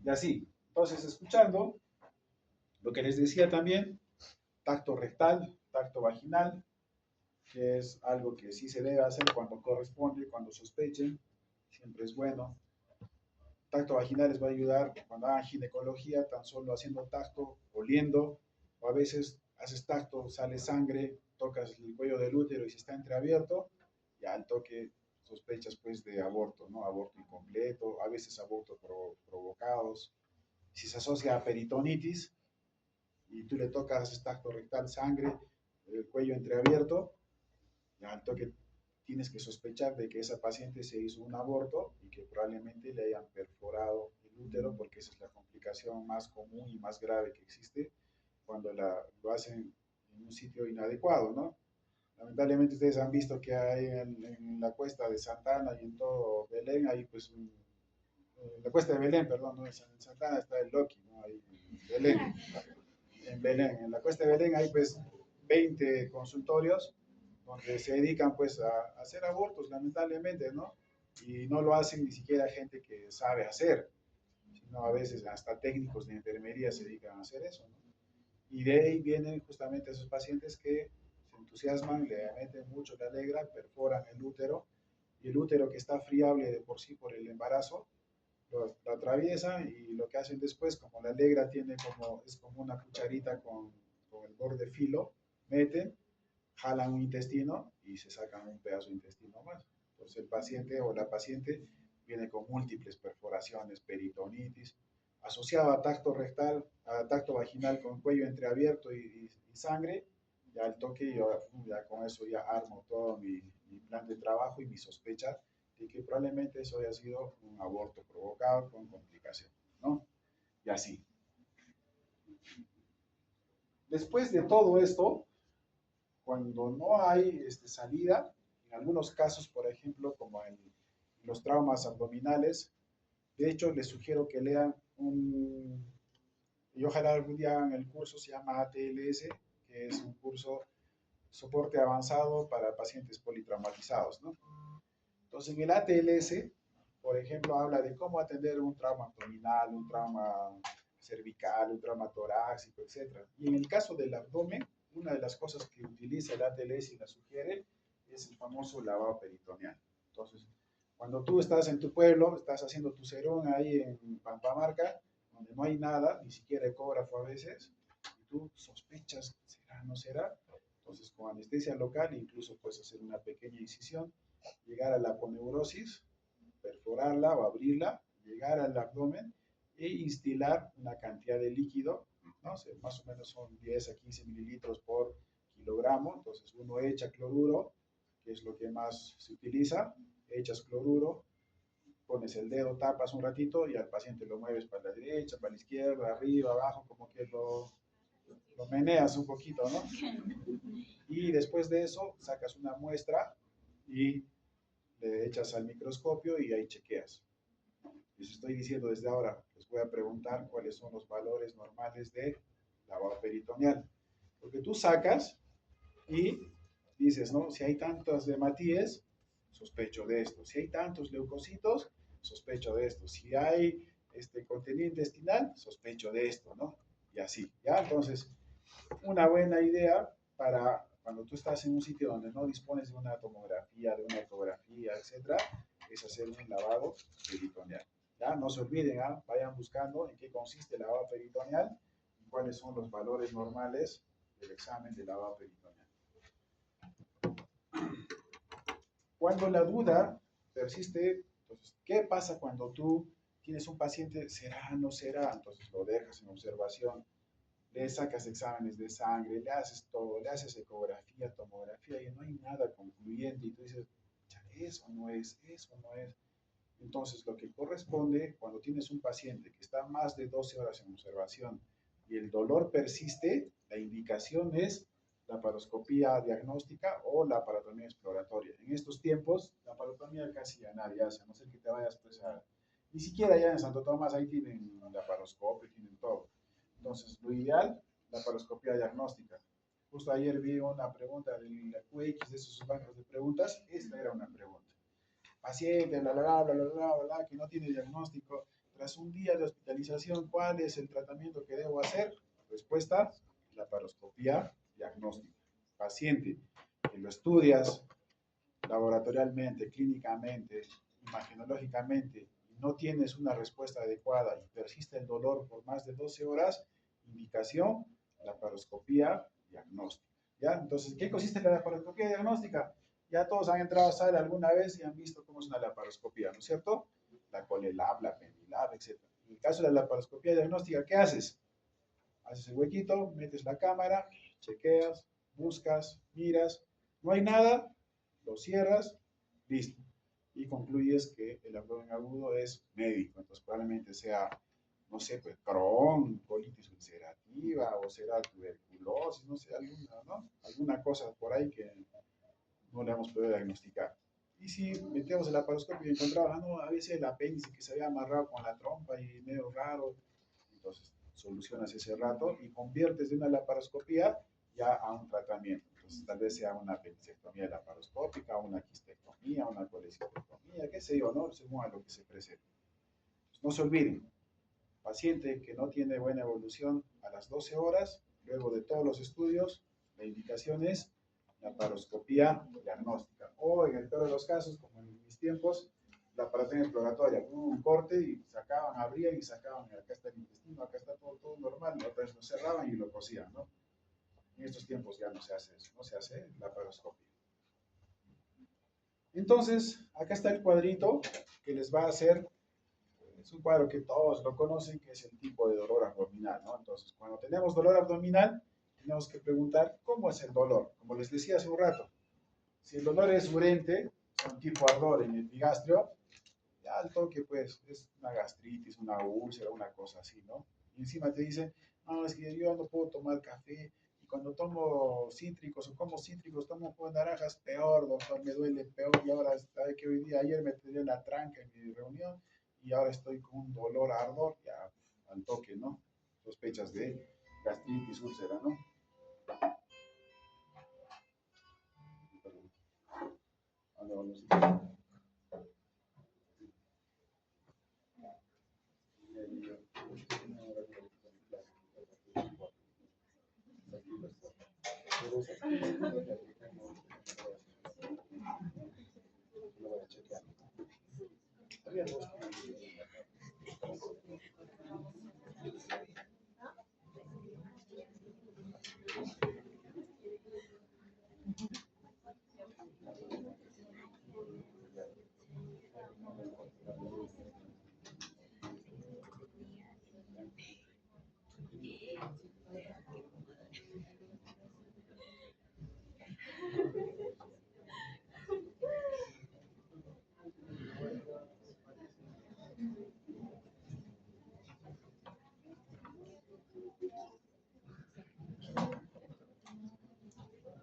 Y así, entonces escuchando lo que les decía también, tacto rectal, tacto vaginal, que es algo que sí se debe hacer cuando corresponde, cuando sospechen, siempre es bueno. Tacto vaginal les va a ayudar cuando hagan ginecología, tan solo haciendo tacto, oliendo, o a veces haces tacto, sale sangre, tocas el cuello del útero y se está entreabierto, y al toque sospechas pues de aborto, ¿no? Aborto incompleto, a veces aborto provocados. Si se asocia a peritonitis y tú le tocas, haces tacto rectal, sangre, el cuello entreabierto, ya al toque tienes que sospechar de que esa paciente se hizo un aborto y que probablemente le hayan perforado el útero, porque esa es la complicación más común y más grave que existe cuando lo hacen en un sitio inadecuado, ¿no? Lamentablemente ustedes han visto que hay en la cuesta de Santana y en todo Belén, hay pues en la cuesta de Belén, perdón, no, en Santana está el Loki, ¿no? Ahí en Belén, en la cuesta de Belén hay pues 20 consultorios donde se dedican pues a hacer abortos, lamentablemente, ¿no? Y no lo hacen ni siquiera gente que sabe hacer, sino a veces hasta técnicos de enfermería se dedican a hacer eso, ¿no? Y de ahí vienen justamente esos pacientes que se entusiasman, le meten mucho la alegra, perforan el útero, y el útero que está friable de por sí por el embarazo, lo atraviesan y lo que hacen después, como la alegra tiene es como una cucharita con el borde filo, meten, jalan un intestino y se sacan un pedazo de intestino más. Entonces el paciente o la paciente viene con múltiples perforaciones, peritonitis, asociado a tacto rectal, a tacto vaginal con cuello entreabierto y sangre, ya al toque yo ya con eso ya armo todo mi plan de trabajo y mi sospecha de que probablemente eso haya sido un aborto provocado con complicación, ¿no? Y así. Después de todo esto, cuando no hay salida, en algunos casos, por ejemplo, como en los traumas abdominales, de hecho, les sugiero que lean y ojalá algún día hagan el curso, se llama ATLS, que es un curso soporte avanzado para pacientes politraumatizados, ¿no? Entonces, en el ATLS, por ejemplo, habla de cómo atender un trauma abdominal, un trauma cervical, un trauma torácico, etc. Y en el caso del abdomen, una de las cosas que utiliza el ATLS y la sugiere es el famoso lavado peritoneal. Entonces, cuando tú estás en tu pueblo, estás haciendo tu serón ahí en Pampamarca, donde no hay nada, ni siquiera ecógrafo a veces, y tú sospechas, ¿será o no será? Entonces, con anestesia local, incluso puedes hacer una pequeña incisión, llegar a la aponeurosis, perforarla o abrirla, llegar al abdomen e instilar una cantidad de líquido, ¿no? O sea, más o menos son 10 a 15 mililitros por kilogramo, entonces uno echa cloruro, que es lo que más se utiliza, echas cloruro, pones el dedo, tapas un ratito y al paciente lo mueves para la derecha, para la izquierda, arriba, abajo, como que lo meneas un poquito, ¿no? Y después de eso sacas una muestra y le echas al microscopio y ahí chequeas. Les estoy diciendo desde ahora, les voy a preguntar cuáles son los valores normales de lavado peritoneal. Porque tú sacas y dices, ¿no? Si hay tantos hematíes, sospecho de esto. Si hay tantos leucocitos, sospecho de esto. Si hay contenido intestinal, sospecho de esto, ¿no? Y así, ¿ya? Entonces, una buena idea para cuando tú estás en un sitio donde no dispones de una tomografía, de una ecografía, etcétera, es hacer un lavado peritoneal. ¿Ya? No se olviden, ¿eh? Vayan buscando en qué consiste el lavado peritoneal y cuáles son los valores normales del examen de lavado peritoneal. Cuando la duda persiste, entonces, ¿qué pasa cuando tú tienes un paciente, será, no será? Entonces lo dejas en observación, le sacas exámenes de sangre, le haces todo, le haces ecografía, tomografía y no hay nada concluyente y tú dices, eso no es, eso no es. Entonces, lo que corresponde cuando tienes un paciente que está más de 12 horas en observación y el dolor persiste, la indicación es la laparoscopía diagnóstica o la laparotomía exploratoria. En estos tiempos, la laparotomía casi ya nadie hace, a no ser que te vayas pues ni siquiera ya en Santo Tomás ahí tienen laparoscopio, tienen todo. Entonces, lo ideal, la laparoscopía diagnóstica. Justo ayer vi una pregunta de la QX, de esos bancos de preguntas, esta era una pregunta. paciente, bla, bla, bla, bla, bla, bla, bla, que no tiene diagnóstico. Tras un día de hospitalización, ¿cuál es el tratamiento que debo hacer? Respuesta, laparoscopía diagnóstica. Paciente, que lo estudias laboratorialmente, clínicamente, imagenológicamente, y no tienes una respuesta adecuada y persiste el dolor por más de 12 horas, indicación, laparoscopía diagnóstica. ¿Ya? Entonces, ¿qué consiste la laparoscopía diagnóstica? Ya todos han entrado a sala alguna vez y han visto cómo es una laparoscopía, ¿no es cierto? La Colelab, la Penilab, etc. En el caso de la laparoscopía diagnóstica, ¿qué haces? Haces el huequito, metes la cámara, chequeas, buscas, miras, no hay nada, lo cierras, listo. Y concluyes que el abdomen agudo es médico, entonces probablemente sea, no sé, pues Crohn, colitis ulcerativa o será tuberculosis, no sé, alguna, ¿no? Alguna cosa por ahí que no le hemos podido diagnosticar. Y si metemos el laparoscopio y encontramos, no, a veces el apéndice que se había amarrado con la trompa y medio raro, entonces solucionas ese rato y conviertes de una laparoscopía ya a un tratamiento. Entonces tal vez sea una apendicectomía laparoscópica, una quistectomía, una colecistectomía, qué sé yo, ¿no? Según a lo que se presente. Pues no se olviden, paciente que no tiene buena evolución a las 12 horas, luego de todos los estudios, la indicación es laparoscopía diagnóstica. O en el peor de los casos, como en mis tiempos, la paratonia exploratoria, un corte y sacaban, abrían y sacaban, acá está el intestino, acá está todo, todo normal, otra vez lo cerraban y lo cosían, ¿no? En estos tiempos ya no se hace eso, no se hace laparoscopia. Entonces, acá está el cuadrito que les va a hacer, es un cuadro que todos lo conocen, que es el tipo de dolor abdominal, ¿no? Entonces, cuando tenemos dolor abdominal, tenemos que preguntar cómo es el dolor. Como les decía hace un rato, si el dolor es urente, un tipo ardor en el epigastrio, ya al toque, pues, es una gastritis, una úlcera, una cosa así, ¿no? Y encima te dicen, no, es que yo no puedo tomar café, y cuando tomo cítricos o como cítricos, tomo jugo de naranjas, peor, doctor, me duele peor, y ahora, sabe que hoy día, ayer me dio la tranca en mi reunión, y ahora estoy con un dolor ardor, ya al toque, ¿no? Sospechas de gastritis, úlcera, ¿no?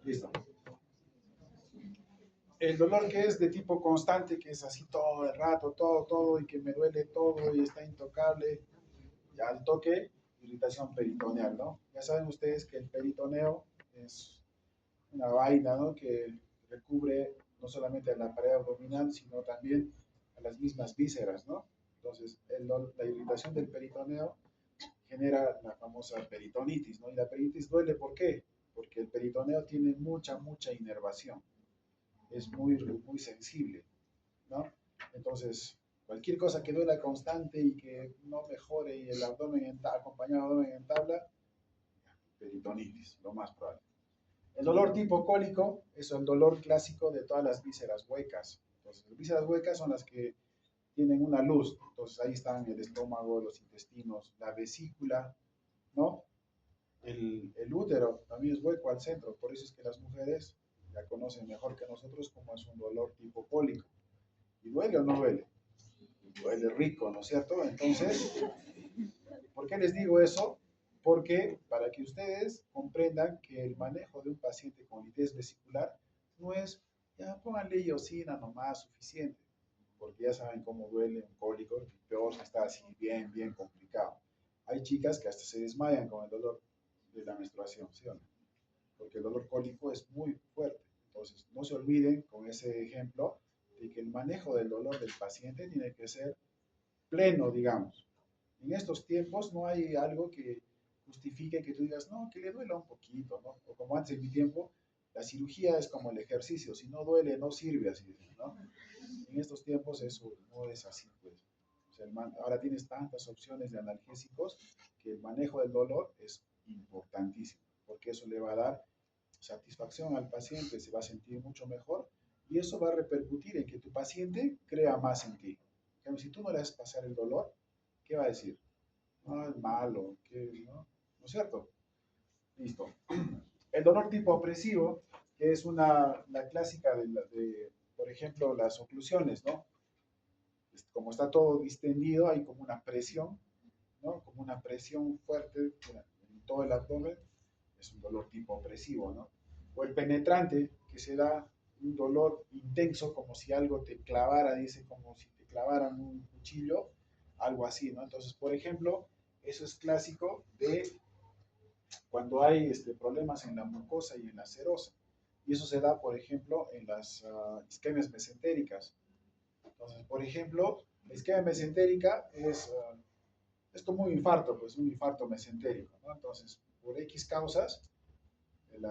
Listo. El dolor que es de tipo constante, que es así todo el rato, todo, todo, y que me duele todo y está intocable, ya al toque, irritación peritoneal, ¿no? Ya saben ustedes que el peritoneo es una vaina, ¿no? Que recubre no solamente a la pared abdominal, sino también a las mismas vísceras, ¿no? Entonces, la irritación del peritoneo genera la famosa peritonitis, ¿no? Y la peritonitis duele, ¿por qué? Porque el peritoneo tiene mucha, mucha inervación, es muy, muy sensible, ¿no? Entonces, cualquier cosa que duela constante y que no mejore y el abdomen acompañado de abdomen en tabla, peritonitis, lo más probable. El dolor tipo cólico es el dolor clásico de todas las vísceras huecas. Entonces, las vísceras huecas son las que tienen una luz. Entonces, ahí están el estómago, los intestinos, la vesícula, ¿no? El útero también es hueco al centro. Por eso es que las mujeres ya conocen mejor que nosotros cómo es un dolor tipo cólico. ¿Y duele o no duele? Duele rico, ¿no es cierto? Entonces, ¿por qué les digo eso? Porque para que ustedes comprendan que el manejo de un paciente con liquidez vesicular no es, ya pónganle iosina nomás, suficiente, porque ya saben cómo duele un cólico, y peor si está así bien, bien complicado. Hay chicas que hasta se desmayan con el dolor de la menstruación, ¿sí o no? Porque el dolor cólico es muy fuerte. Entonces, no se olviden con ese ejemplo de que el manejo del dolor del paciente tiene que ser pleno, digamos. En estos tiempos no hay algo que justifique que tú digas, no, que le duela un poquito, ¿no? O como antes en mi tiempo, la cirugía es como el ejercicio, si no duele, no sirve, así dicen, ¿no? En estos tiempos eso no es así, pues. O sea, ahora tienes tantas opciones de analgésicos que el manejo del dolor es importantísimo, porque eso le va a dar satisfacción al paciente, se va a sentir mucho mejor y eso va a repercutir en que tu paciente crea más en ti. Pero si tú no le haces pasar el dolor, ¿qué va a decir? No, es malo, ¿no? ¿No es cierto? Listo. El dolor tipo opresivo, que es la clásica por ejemplo, las oclusiones, ¿no? Como está todo distendido, hay como una presión, ¿no? Como una presión fuerte en todo el abdomen, es un dolor tipo opresivo, ¿no? O el penetrante, que se da un dolor intenso, como si algo te clavara, dice, como si te clavaran un cuchillo, algo así, ¿no? Entonces, por ejemplo, eso es clásico de cuando hay problemas en la mucosa y en la serosa. Y eso se da, por ejemplo, en las isquemias mesentéricas. Entonces, por ejemplo, la isquemia mesentérica es como un infarto, pues un infarto mesentérico, ¿no? Entonces, por X causas, el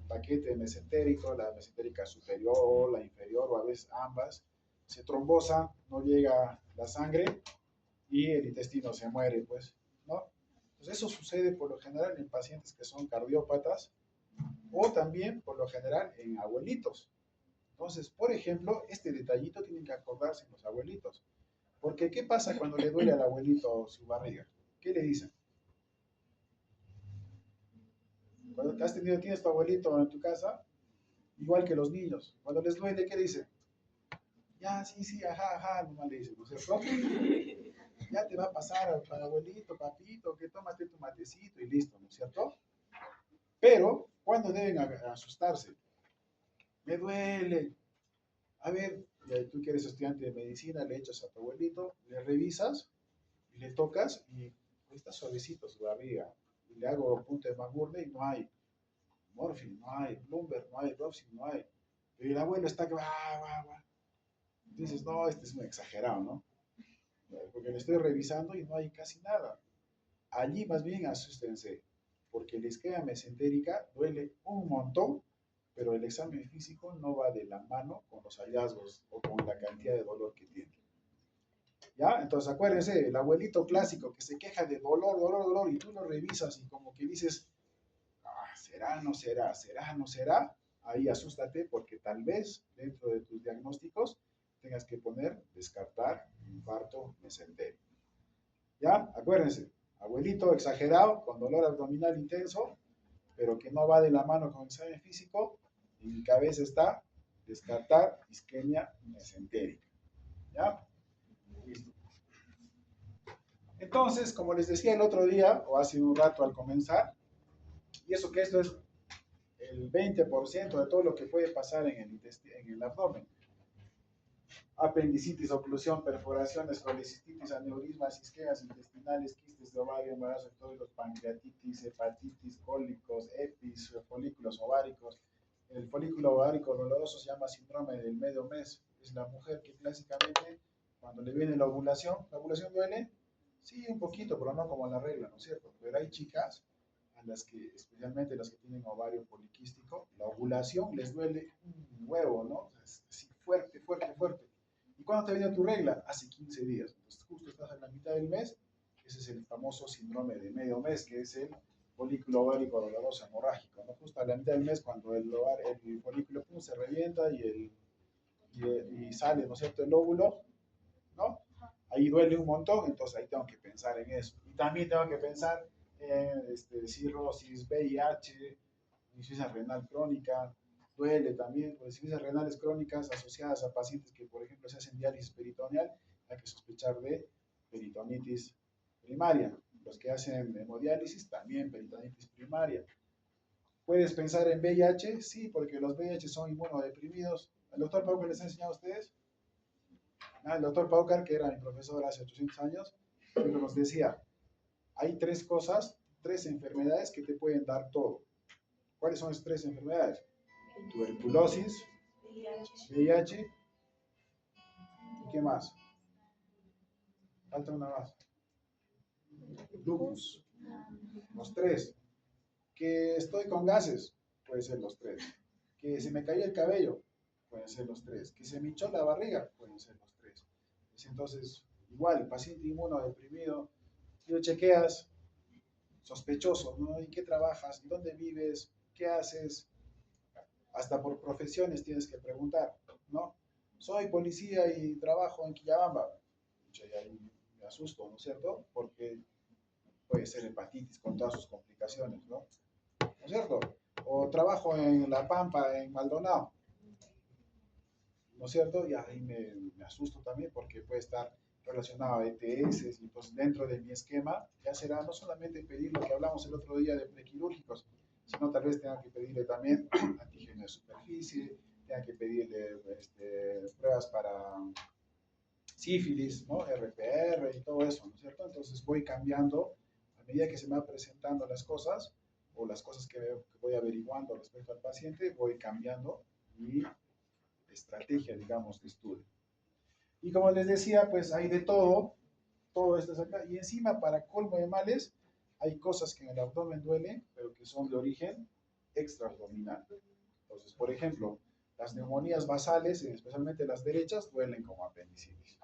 paquete mesentérico, la mesentérica superior, la inferior o a veces ambas, se trombosa, no llega la sangre y el intestino se muere, pues, ¿no? Entonces eso sucede por lo general en pacientes que son cardiópatas o también por lo general en abuelitos. Entonces, por ejemplo, este detallito tienen que acordarse los abuelitos. Porque, ¿qué pasa cuando le duele al abuelito su barriga? ¿Qué le dicen? Cuando tienes tu abuelito en tu casa, igual que los niños, cuando les duele, ¿qué dicen? Ya, sí, sí, ajá, ajá, nomás le dicen, ¿no es cierto? Ya te va a pasar al abuelito, papito, que tómate tu matecito y listo, ¿no es cierto? Pero, ¿cuándo deben asustarse? Me duele. A ver, tú que eres estudiante de medicina, le echas a tu abuelito, le revisas y le tocas y está suavecito su barriga. Y le hago punto de Magurne y no hay morfina, no hay Bloomberg, no hay Robsin, no hay. Y el abuelo está que va, va, va. Dices, no, este es muy exagerado, ¿no? Porque le estoy revisando y no hay casi nada. Allí más bien asústense, porque la isquemia mesentérica duele un montón, pero el examen físico no va de la mano con los hallazgos o con la cantidad de dolor que tiene. ¿Ya? Entonces acuérdense, el abuelito clásico que se queja de dolor, dolor, dolor, y tú lo revisas y como que dices, ah, ¿será, no será? ¿Será, no será? Ahí asústate porque tal vez dentro de tus diagnósticos tengas que poner, descartar infarto mesentérico. ¿Ya? Acuérdense, abuelito exagerado, con dolor abdominal intenso, pero que no va de la mano con examen físico, en mi cabeza está descartar isquemia mesentérica. ¿Ya? Listo. Entonces, como les decía el otro día, o hace un rato al comenzar, y eso que esto es el 20% de todo lo que puede pasar en el abdomen. Apendicitis, oclusión, perforaciones, colecistitis, aneurismas, isquemias intestinales, quistes de ovario, embarazo de todos los pancreatitis, hepatitis, cólicos, EPIs, folículos ováricos. El folículo ovárico doloroso se llama síndrome del medio mes. Es la mujer que clásicamente, cuando le viene la ovulación duele, sí, un poquito, pero no como la regla, ¿no es cierto? Pero hay chicas a las que, especialmente las que tienen ovario poliquístico, la ovulación les duele un huevo, ¿no? Es así fuerte, fuerte, fuerte. ¿Y cuándo te viene tu regla? Hace 15 días. Entonces, justo estás en la mitad del mes. Ese es el famoso síndrome de medio mes, que es el folículo ovárico doloroso hemorrágico, ¿no? Justo a la mitad del mes, cuando el folículo se revienta y sale, ¿no es cierto?, el óvulo, ¿no? Ahí duele un montón, entonces ahí tengo que pensar en eso. Y también tengo que pensar en cirrosis, VIH, insuficiencia renal crónica, duele también, pues insuficiencias renales crónicas asociadas a pacientes que, por ejemplo, se hacen diálisis peritoneal, hay que sospechar de peritonitis primaria. Los que hacen hemodiálisis, también peritonitis primaria. ¿Puedes pensar en VIH? Sí, porque los VIH son inmunodeprimidos. ¿El doctor Paucar les ha enseñado a ustedes? El doctor Paucar, que era mi profesor hace 800 años, nos decía, hay tres cosas, tres enfermedades que te pueden dar todo. ¿Cuáles son esas tres enfermedades? Tuberculosis, VIH. ¿Y qué más? Falta una más. Lupus. Los tres. Que estoy con gases. Puede ser los tres. Que se me cayó el cabello. Pueden ser los tres. Que se me hinchó la barriga. Pueden ser los tres. Entonces, igual, paciente inmunodeprimido, lo chequeas, sospechoso, ¿no? ¿En qué trabajas? ¿En dónde vives? ¿Qué haces? Hasta por profesiones tienes que preguntar, ¿no? Soy policía y trabajo en Quillabamba. Y ahí me asusto, ¿no es cierto? Porque puede ser hepatitis con todas sus complicaciones, ¿no? ¿No es cierto? O trabajo en La Pampa, en Maldonado, ¿no es cierto? Y ahí me asusto también porque puede estar relacionado a ETS y pues dentro de mi esquema ya será no solamente pedir lo que hablamos el otro día de prequirúrgicos, sino tal vez tenga que pedirle también antígeno de superficie, tenga que pedirle pruebas para sífilis, ¿no? RPR y todo eso, ¿no es cierto? Entonces voy cambiando a medida que se me van presentando las cosas o las cosas que voy averiguando respecto al paciente, voy cambiando mi estrategia, digamos, de estudio. Y como les decía, pues hay de todo, todo esto es acá. Y encima, para colmo de males, hay cosas que en el abdomen duelen, pero que son de origen extraabdominal. Entonces, por ejemplo, las neumonías basales, especialmente las derechas, duelen como apendicitis.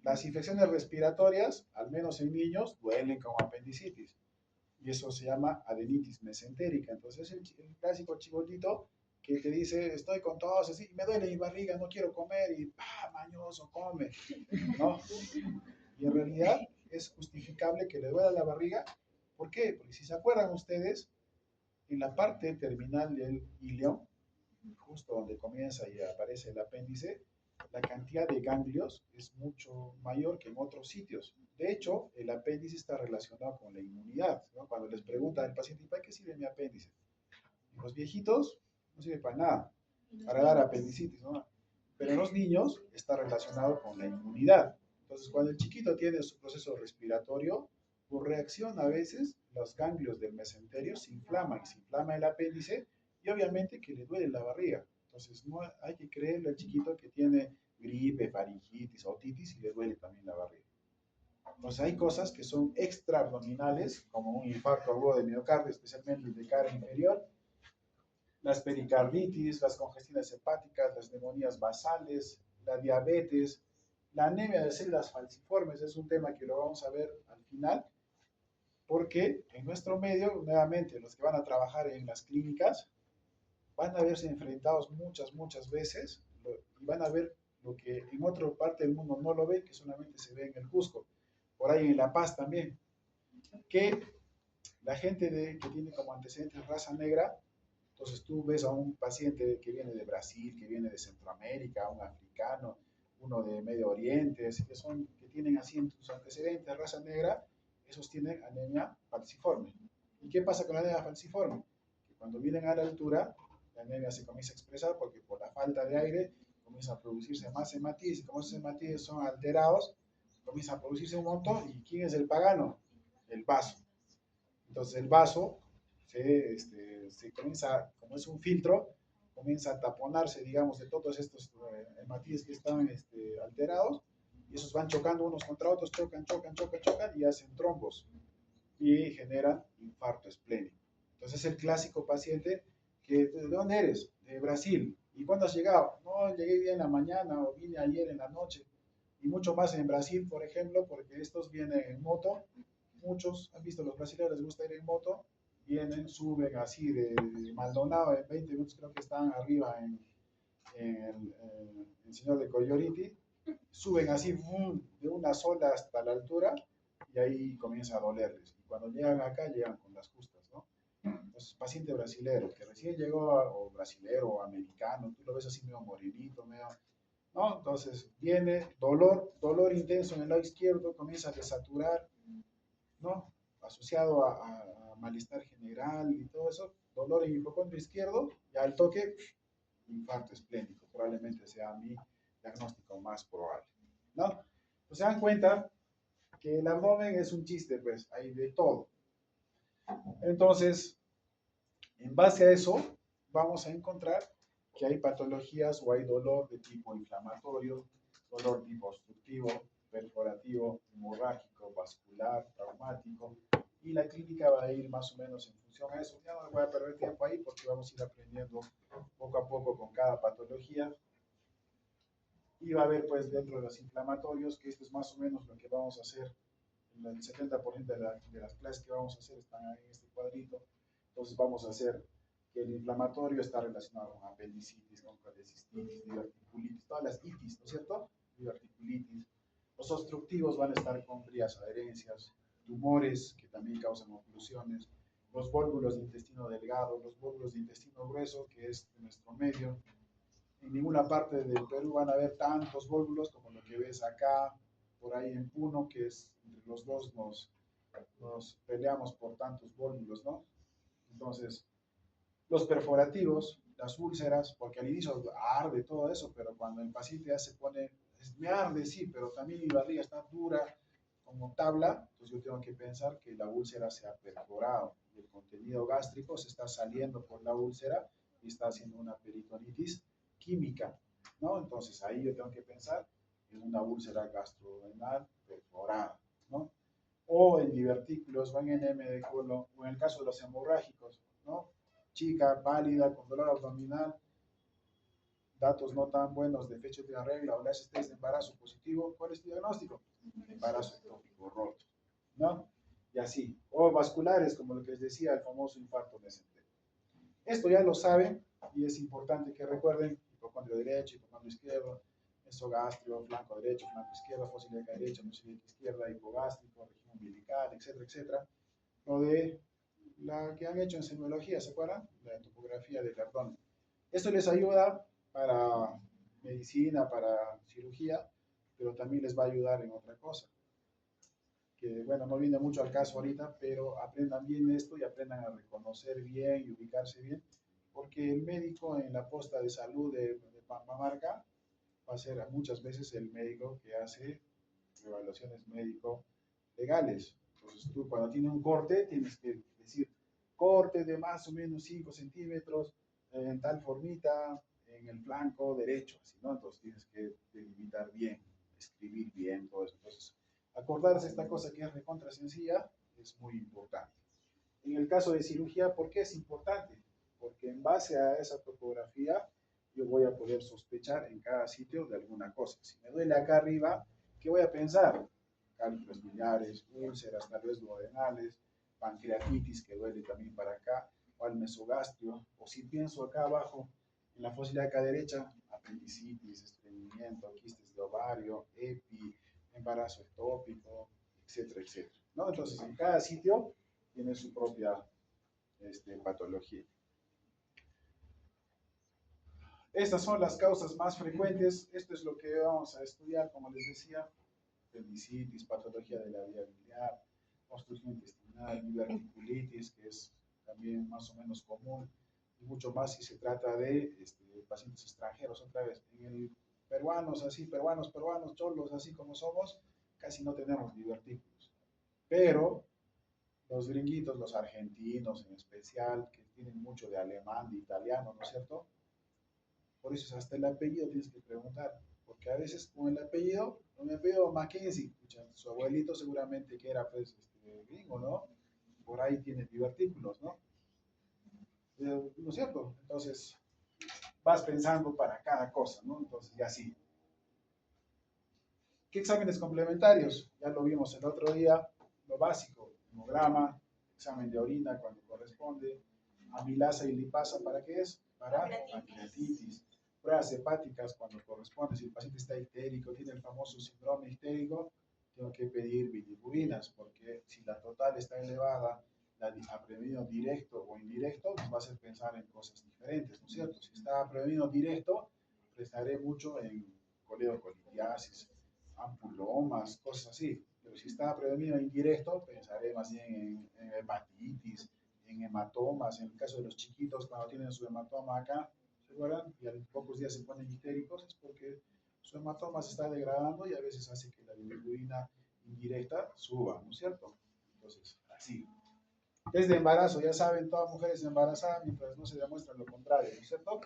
Las infecciones respiratorias, al menos en niños, duelen como apendicitis. Y eso se llama adenitis mesentérica. Entonces, el clásico chibolito que te dice, estoy con tos, así, me duele mi barriga, no quiero comer, y mañoso, come, ¿no? Y en realidad es justificable que le duela la barriga. ¿Por qué? Porque si se acuerdan ustedes, en la parte terminal del ileo, justo donde comienza y aparece el apéndice, la cantidad de ganglios es mucho mayor que en otros sitios. De hecho, el apéndice está relacionado con la inmunidad, ¿no? Cuando les preguntan al paciente, ¿para qué sirve mi apéndice? En los viejitos no sirve para nada, para dar apendicitis, ¿no? Pero en los niños está relacionado con la inmunidad. Entonces, cuando el chiquito tiene su proceso respiratorio, por reacción a veces los ganglios del mesenterio se inflama el apéndice y obviamente que le duele la barriga. Entonces, no hay que creerle al chiquito que tiene gripe, faringitis, otitis y le duele también la barriga. Entonces, hay cosas que son extraabdominales, como un infarto agudo de miocardio, especialmente el de cara inferior, las pericarditis, las congestiones hepáticas, las neumonías basales, la diabetes, la anemia de células falciformes, es un tema que lo vamos a ver al final, porque en nuestro medio, nuevamente, los que van a trabajar en las clínicas van a verse enfrentados muchas veces y van a ver lo que en otra parte del mundo no lo ve, que solamente se ve en el Cusco, por ahí en La Paz también, que la gente que tiene como antecedentes raza negra, entonces tú ves a un paciente que viene de Brasil, que viene de Centroamérica, un africano, uno de Medio Oriente, así que tienen así en sus antecedentes raza negra, esos tienen anemia falciforme. ¿Y qué pasa con la anemia falciforme? Que cuando vienen a la altura, la anemia se comienza a expresar porque por la falta de aire comienza a producirse más hematíes, y como esos hematíes son alterados, comienza a producirse un montón, ¿y quién es el pagano? El vaso. Entonces el vaso se comienza, como es un filtro, comienza a taponarse, digamos, de todos estos hematíes que están alterados, y esos van chocando unos contra otros, chocan, y hacen trombos, y generan infarto esplénico. Entonces es el clásico paciente que, ¿de dónde eres? De Brasil. ¿Y cuándo has llegado? No, llegué bien en la mañana o vine ayer en la noche. Y mucho más en Brasil, por ejemplo, porque estos vienen en moto. Muchos han visto, los brasileños les gusta ir en moto, vienen, suben así de Maldonado, en 20 minutos creo que están arriba en el Señor de Coyoriti, suben así de una sola hasta la altura y ahí comienza a dolerles. Y cuando llegan acá, llegan con las justas, ¿no? Entonces, paciente brasilero, que recién llegó, o brasilero, o americano, tú lo ves así medio morenito, medio, ¿no? Entonces, viene dolor intenso en el lado izquierdo, comienza a desaturar, ¿no? Asociado a malestar general y todo eso, dolor en el hipocondrio izquierdo, y al toque, infarto esplénico, probablemente sea mi diagnóstico más probable, ¿no? Pues se dan cuenta que el abdomen es un chiste, pues hay de todo. Entonces, en base a eso, vamos a encontrar que hay patologías o hay dolor de tipo inflamatorio, dolor tipo obstructivo, perforativo, hemorrágico, vascular, traumático, y la clínica va a ir más o menos en función a eso. Ya no voy a perder tiempo ahí porque vamos a ir aprendiendo poco a poco con cada patología. Y va a haber pues dentro de los inflamatorios, que esto es más o menos lo que vamos a hacer, el 70% de las clases que vamos a hacer están ahí en este cuadrito. Entonces vamos a hacer que el inflamatorio está relacionado con apendicitis, con colecistitis, diverticulitis, todas las itis, ¿no es cierto? Diverticulitis. Los obstructivos van a estar con frías adherencias, tumores que también causan oclusiones, los vólvulos de intestino delgado, los vólvulos de intestino grueso, que es nuestro medio. En ninguna parte del Perú van a haber tantos vólvulos como lo que ves acá, por ahí en Puno, que es entre los dos nos peleamos por tantos vólvulos, ¿no? Entonces, los perforativos, las úlceras, porque al inicio arde todo eso, pero cuando el paciente ya se pone, me arde, sí, pero también mi barriga está dura como tabla, entonces yo tengo que pensar que la úlcera se ha perforado, el contenido gástrico se está saliendo por la úlcera y está haciendo una peritonitis química, ¿no? Entonces ahí yo tengo que pensar en una úlcera gastrodenal perforada, ¿no? O en divertículos o en enema de colon, o en el caso de los hemorrágicos, ¿no? Chica, pálida, con dolor abdominal, datos no tan buenos de fecha de regla o la STS de embarazo positivo, ¿cuál es tu diagnóstico? Embarazo ectópico roto, ¿no? Y así. O vasculares, como lo que les decía, el famoso infarto mesentérico. Esto ya lo saben y es importante que recuerden hipocondrio derecho, hipocondrio izquierdo, esogastrio, flanco derecho, flanco izquierdo, fosa ilíaca derecha, fosa ilíaca izquierda, hipogástrico, región umbilical, etcétera, etcétera. Lo de la que han hecho en semiología, ¿se acuerdan? La topografía de cartón. Esto les ayuda para medicina, para cirugía, pero también les va a ayudar en otra cosa. Que bueno, no viene mucho al caso ahorita, pero aprendan bien esto y aprendan a reconocer bien y ubicarse bien, porque el médico en la posta de salud de Pampamarca va a ser muchas veces el médico que hace evaluaciones médico legales. Entonces tú cuando tienes un corte tienes que decir corte de más o menos 5 centímetros en tal formita en el flanco derecho, así, ¿no? Entonces tienes que delimitar bien, escribir bien, todo eso. Entonces, acordarse esta cosa que es recontra sencilla es muy importante. En el caso de cirugía, ¿por qué es importante? Porque en base a esa topografía yo voy a poder sospechar en cada sitio de alguna cosa. Si me duele acá arriba, ¿qué voy a pensar? Cálculos biliares, úlceras, tal vez duodenales, pancreatitis que duele también para acá, o al mesogastrio, o si pienso acá abajo, en la fosa ilíaca derecha, apendicitis, estreñimiento, quistes de ovario, epi, embarazo ectópico, etcétera, etcétera, ¿no? Entonces, en cada sitio tiene su propia patología. Estas son las causas más frecuentes. Esto es lo que vamos a estudiar, como les decía, apendicitis, patología de la vía biliar, obstrucción intestinal, diverticulitis, que es también más o menos común, y mucho más si se trata de pacientes extranjeros. Otra vez, en el peruanos, así, peruanos, cholos, así como somos, casi no tenemos divertículos. Pero los gringuitos, los argentinos en especial, que tienen mucho de alemán, de italiano, ¿no es cierto? Por eso hasta el apellido tienes que preguntar, porque a veces con el apellido, con el apellido Mackenzie, escucha, su abuelito seguramente que era pues gringo, ¿no? Por ahí tiene divertículos, ¿no? ¿No es cierto? Entonces, vas pensando para cada cosa, ¿no? Entonces, y así. ¿Qué exámenes complementarios? Ya lo vimos el otro día, lo básico, hemograma, examen de orina cuando corresponde, amilasa y lipasa, ¿para qué es? Para pancreatitis. Pruebas hepáticas cuando corresponde, si el paciente está ictérico, tiene el famoso síndrome ictérico, tengo que pedir bilirrubinas, porque si la total está elevada, a prevenido directo o indirecto, nos va a hacer pensar en cosas diferentes, ¿no es cierto? Si está a prevenido directo, prestaré mucho en coledocolitiasis, ampulomas, cosas así. Pero si está prevenido indirecto, pensaré más bien en hepatitis, en hematomas. En el caso de los chiquitos, cuando tienen su hematoma acá, ¿se acuerdan? Y a los pocos días se ponen histéricos, es porque su hematoma se está degradando y a veces hace que la bilirrubina indirecta suba, ¿no es cierto? Entonces, así. Desde embarazo, ya saben, todas mujeres embarazadas mientras no se demuestra lo contrario, ¿no es cierto?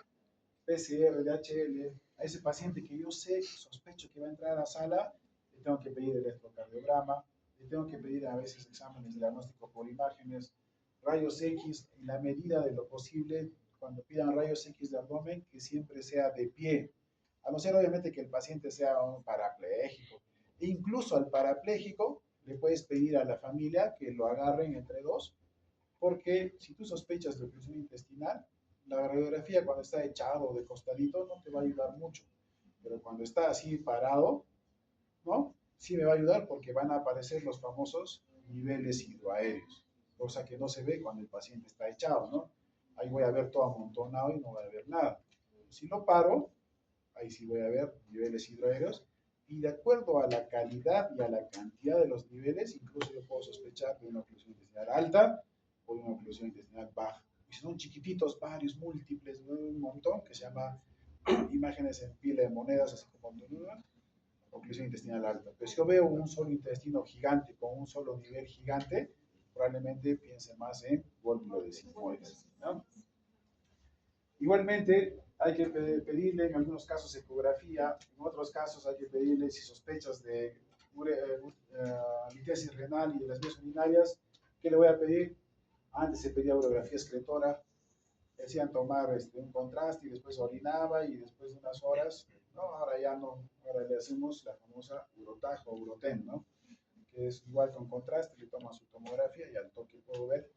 PCR, DHL, a ese paciente que yo sé, sospecho que va a entrar a la sala, le tengo que pedir electrocardiograma, le tengo que pedir a veces exámenes de diagnóstico por imágenes, rayos X, en la medida de lo posible, cuando pidan rayos X de abdomen, que siempre sea de pie, a no ser obviamente que el paciente sea un parapléjico. E incluso al parapléjico le puedes pedir a la familia que lo agarren entre dos, porque si tú sospechas de oclusión intestinal, la radiografía cuando está echado de costadito no te va a ayudar mucho, pero cuando está así parado, ¿no? Sí me va a ayudar porque van a aparecer los famosos niveles hidroaéreos, cosa que no se ve cuando el paciente está echado, ¿no? Ahí voy a ver todo amontonado y no voy a ver nada. Si lo paro, ahí sí voy a ver niveles hidroaéreos y de acuerdo a la calidad y a la cantidad de los niveles, incluso yo puedo sospechar de una oclusión intestinal alta o de una oclusión intestinal baja. Y son chiquititos, varios, múltiples, un montón, que se llama imágenes en pila de monedas, así como oclusión intestinal alta. Pero si yo veo un solo intestino gigante con un solo nivel gigante, probablemente piense más en gólbulo de sigmoides, ¿no? Igualmente, hay que pedirle en algunos casos ecografía, en otros casos hay que pedirle si sospechas de litiasis renal y de las vías urinarias, ¿qué le voy a pedir? Antes se pedía urografía excretora, decían tomar un contraste y después orinaba y después de unas horas, no, ahora ya no, ahora le hacemos la famosa urotaj o uroten, ¿no? Que es igual con contraste, le toma su tomografía y al toque puedo ver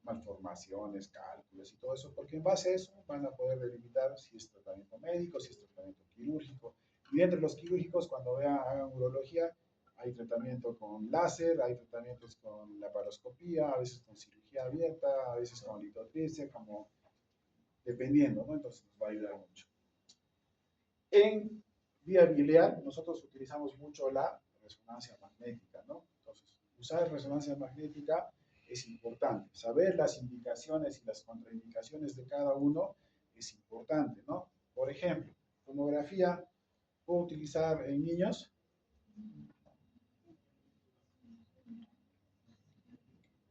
malformaciones, cálculos y todo eso, porque en base a eso van a poder delimitar si es tratamiento médico, si es tratamiento quirúrgico. Y entre los quirúrgicos, cuando hagan urología, hay tratamiento con láser, hay tratamientos con laparoscopía, a veces con cirugía abierta, a veces con litotripsia, como dependiendo, ¿no? Entonces nos va a ayudar mucho. En vía biliar, nosotros utilizamos mucho la resonancia magnética, ¿no? Entonces, usar resonancia magnética es importante. Saber las indicaciones y las contraindicaciones de cada uno es importante, ¿no? Por ejemplo, tomografía, ¿puedo utilizar en niños?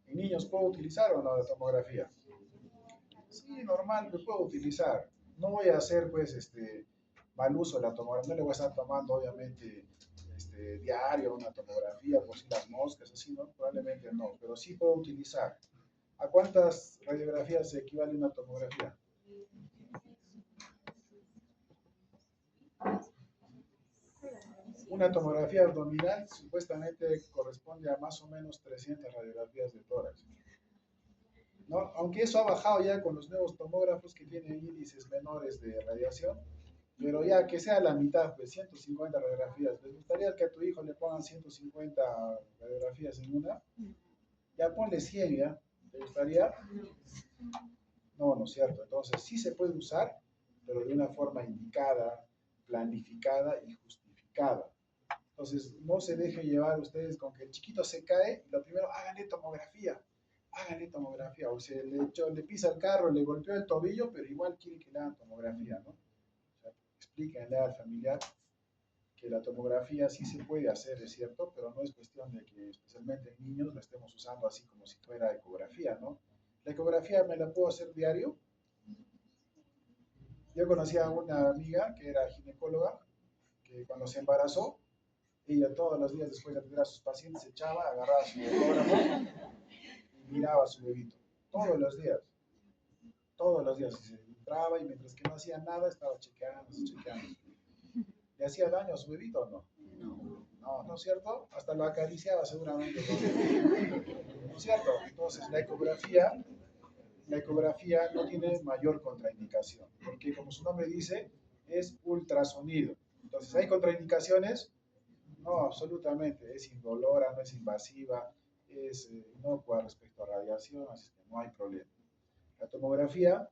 ¿En niños puedo utilizar o no la tomografía? Sí, normal, lo puedo utilizar. No voy a hacer, pues, mal uso de la tomografía. No le voy a estar tomando, obviamente, diario una tomografía por si las moscas, así, ¿no? Probablemente no, pero sí puedo utilizar. ¿A cuántas radiografías equivale una tomografía? Una tomografía abdominal supuestamente corresponde a más o menos 300 radiografías de tórax, ¿no? Aunque eso ha bajado ya con los nuevos tomógrafos que tienen índices menores de radiación, pero ya que sea la mitad, pues 150 radiografías. ¿Les gustaría que a tu hijo le pongan 150 radiografías en una? Ya ponle 100, ¿ya? ¿Te gustaría? No, no es cierto. Entonces sí se puede usar, pero de una forma indicada, planificada y justificada. Entonces no se deje llevar ustedes con que el chiquito se cae y lo primero, háganle tomografía. O sea, le pisa el carro, le golpeó el tobillo, pero igual quiere que le hagan tomografía, ¿no? O sea, explíquenle al familiar que la tomografía sí se puede hacer, es cierto, pero no es cuestión de que especialmente en niños la estemos usando así como si fuera ecografía, ¿no? La ecografía me la puedo hacer diario. Yo conocí a una amiga que era ginecóloga, que cuando se embarazó, ella todos los días después de atender a sus pacientes se echaba, agarraba su ecógrafo y miraba a su bebito. Todos los días se entraba y mientras que no hacía nada estaba chequeando, chequeando. ¿Le hacía daño a su bebito o no? No, ¿no es cierto? Hasta lo acariciaba seguramente. ¿No es cierto? Entonces, la ecografía no tiene mayor contraindicación, porque como su nombre dice, es ultrasonido. Entonces, ¿hay contraindicaciones? No, absolutamente. Es indolora, no es invasiva, es inocua respecto a radiación, así que no hay problema. La tomografía,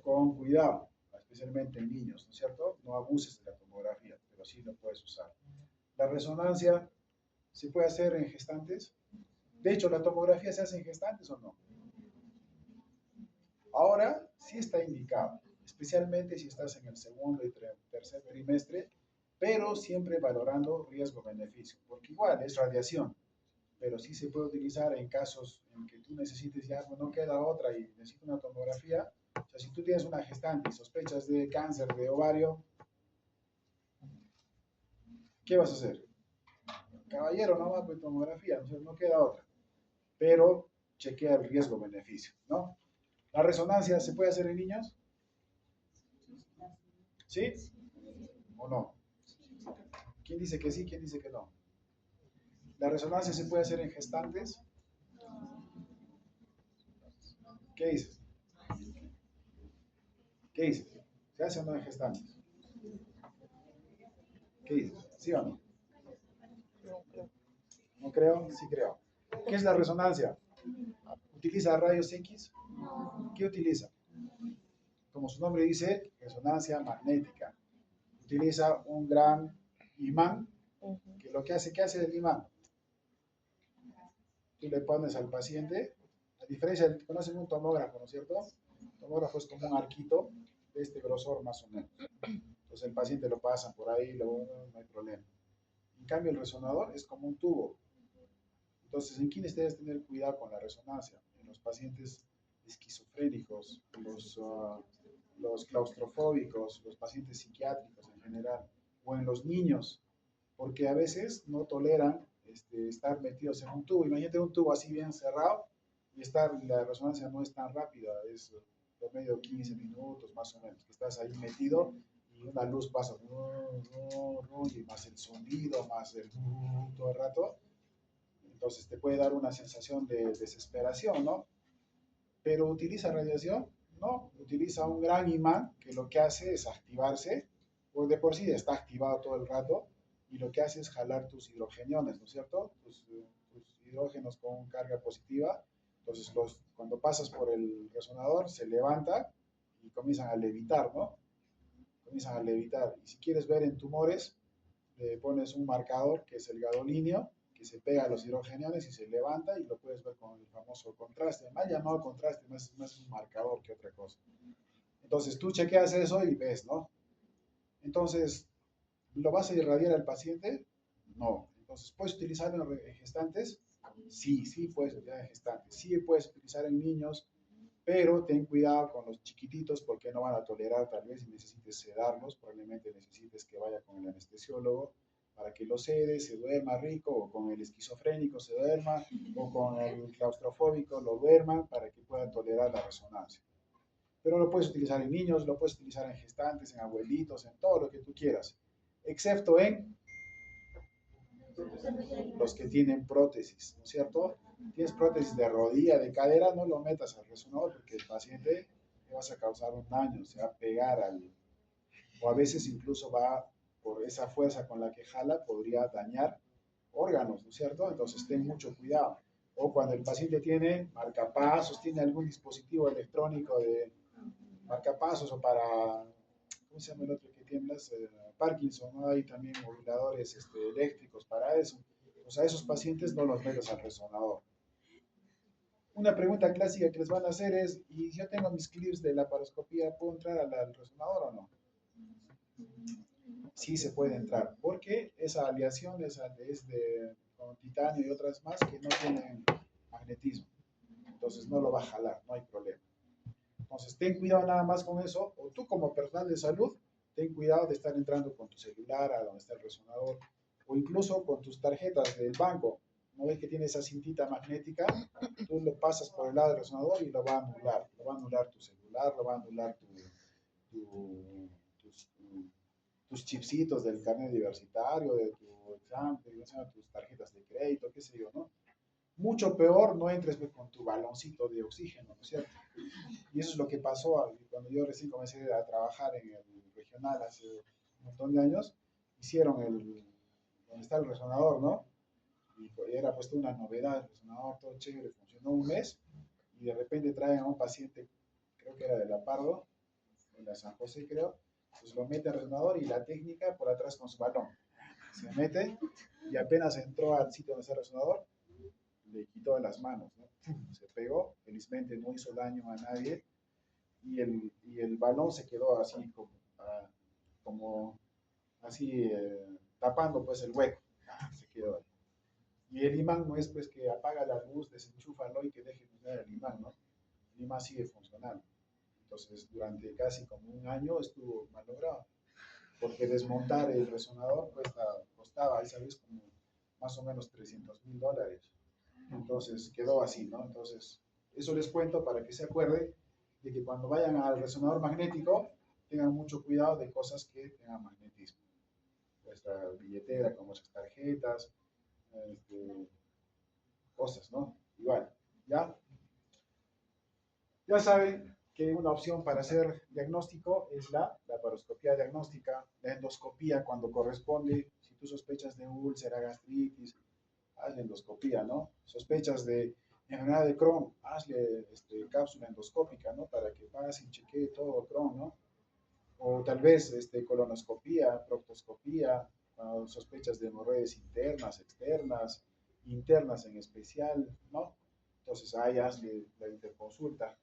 con cuidado, especialmente en niños, ¿no es cierto? No abuses de la tomografía, pero sí lo puedes usar. La resonancia se puede hacer en gestantes. De hecho, ¿la tomografía se hace en gestantes o no? Ahora sí está indicado, especialmente si estás en el segundo y tercer trimestre, pero siempre valorando riesgo-beneficio, porque igual es radiación, pero sí se puede utilizar en casos en que tú necesites ya, no queda otra y necesitas una tomografía, O sea, si tú tienes una gestante y sospechas de cáncer de ovario, ¿qué vas a hacer? Caballero, no va por tomografía, no queda otra. Pero chequea el riesgo-beneficio, ¿no? ¿La resonancia se puede hacer en niños? ¿Sí o no? ¿Quién dice que sí? ¿Quién dice que no? ¿La resonancia se puede hacer en gestantes? ¿Qué dices? ¿Qué dices? ¿Se hace o no en gestantes? ¿Qué dices? ¿Sí o no? No creo, sí creo. ¿Qué es la resonancia? ¿Utiliza rayos X? ¿Qué utiliza? Como su nombre dice, resonancia magnética. Utiliza un gran imán, que lo que hace, ¿qué hace el imán? Tú le pones al paciente, a diferencia, conocen un tomógrafo, ¿no es cierto? El tomógrafo es como un arquito de este grosor más o menos. Entonces el paciente lo pasa por ahí, no hay problema. En cambio, el resonador es como un tubo. Entonces, ¿en quiénes debes tener cuidado con la resonancia? En los pacientes esquizofrénicos, los claustrofóbicos, los pacientes psiquiátricos en general, o en los niños, porque a veces no toleran estar metidos en un tubo. Imagínate un tubo así bien cerrado y la resonancia no es tan rápida, es promedio 15 minutos más o menos, que estás ahí metido y una luz pasa, y más el sonido, más el todo el rato. Entonces te puede dar una sensación de desesperación, ¿no? Pero utiliza radiación, no, utiliza un gran imán que lo que hace es activarse, pues de por sí está activado todo el rato, y lo que hace es jalar tus hidrogeniones, ¿no es cierto? Tus hidrógenos con carga positiva. Entonces, cuando pasas por el resonador, se levanta y comienzan a levitar, ¿no? Comienzan a levitar. Y si quieres ver en tumores, le pones un marcador que es el gadolíneo, que se pega a los hidrogeniones y se levanta y lo puedes ver con el famoso contraste. Mal llamado contraste, más un marcador que otra cosa. Entonces tú chequeas eso y ves, ¿no? Entonces, ¿lo vas a irradiar al paciente? No. Entonces, ¿puedes utilizarlo en gestantes? Sí, sí puedes utilizar en gestantes. Sí puedes utilizar en niños, pero ten cuidado con los chiquititos porque no van a tolerar, tal vez si necesites sedarlos, probablemente necesites que vaya con el anestesiólogo para que lo sede, se duerma rico, o con el esquizofrénico se duerma, o con el claustrofóbico lo duerman para que puedan tolerar la resonancia. Pero lo puedes utilizar en niños, lo puedes utilizar en gestantes, en abuelitos, en todo lo que tú quieras, excepto en los que tienen prótesis, ¿no es cierto? Tienes prótesis de rodilla, de cadera, no lo metas al resonador porque el paciente le vas a causar un daño, se va a pegar o a veces incluso va por esa fuerza con la que jala, podría dañar órganos, ¿no es cierto? Entonces ten mucho cuidado. O cuando el paciente tiene marcapasos, tiene algún dispositivo electrónico de marcapasos o para, ¿cómo se llama el otro que tiemblas? Parkinson, ¿no? Hay también moduladores eléctricos para eso. O sea, esos pacientes no los metas al resonador. Una pregunta clásica que les van a hacer es, ¿y si yo tengo mis clips de la paroscopía, ¿puedo entrar al resonador o no? Sí se puede entrar, porque esa aleación es con titanio y otras más que no tienen magnetismo. Entonces no lo va a jalar, no hay problema. Entonces ten cuidado nada más con eso, o tú como personal de salud, ten cuidado de estar entrando con tu celular a donde está el resonador, o incluso con tus tarjetas del banco. ¿No ves que tiene esa cintita magnética? Tú lo pasas por el lado del resonador y lo va a anular tu celular, lo va a anular tu, tus, tus chipsitos del carnet universitario, de tu examen, tus tarjetas de crédito, qué sé yo, ¿no? Mucho peor no entres con tu baloncito de oxígeno, ¿no es cierto? Y eso es lo que pasó cuando yo recién comencé a trabajar en el regional hace un montón de años. Hicieron donde está el resonador, ¿no? Y era puesto una novedad, el resonador todo chévere, funcionó un mes y de repente traen a un paciente, creo que era de La Pardo, en la San José creo, pues lo mete al resonador y la técnica por atrás con su balón. Se mete y apenas entró al sitio donde está el resonador, le quitó de las manos, ¿no? Se pegó, felizmente no hizo daño a nadie y el balón se quedó así como así tapando pues el hueco. Se quedó ahí. Y el imán no es pues que apaga la luz, desenchúfalo y que deje de usar el imán, ¿no? El imán sigue funcionando. Entonces, durante casi como un año estuvo malogrado, porque desmontar el resonador costaba esa vez como más o menos $300.000. Entonces, quedó así, ¿no? Entonces, eso les cuento para que se acuerden de que cuando vayan al resonador magnético, tengan mucho cuidado de cosas que tengan magnetismo. Nuestra billetera, como esas tarjetas, este, cosas, ¿no? Igual, ¿ya? Ya saben que una opción para hacer diagnóstico es la laparoscopía diagnóstica, la endoscopía cuando corresponde. Si tú sospechas de úlcera, gastritis, hazle endoscopía, ¿no? Sospechas de enfermedad de Crohn, hazle cápsula endoscópica, ¿no? Para que pase y chequee todo Crohn, ¿no? O tal vez colonoscopía, proctoscopía, cuando sospechas de hemorroides internas, externas, internas en especial, ¿no? Entonces ahí hazle la interconsulta.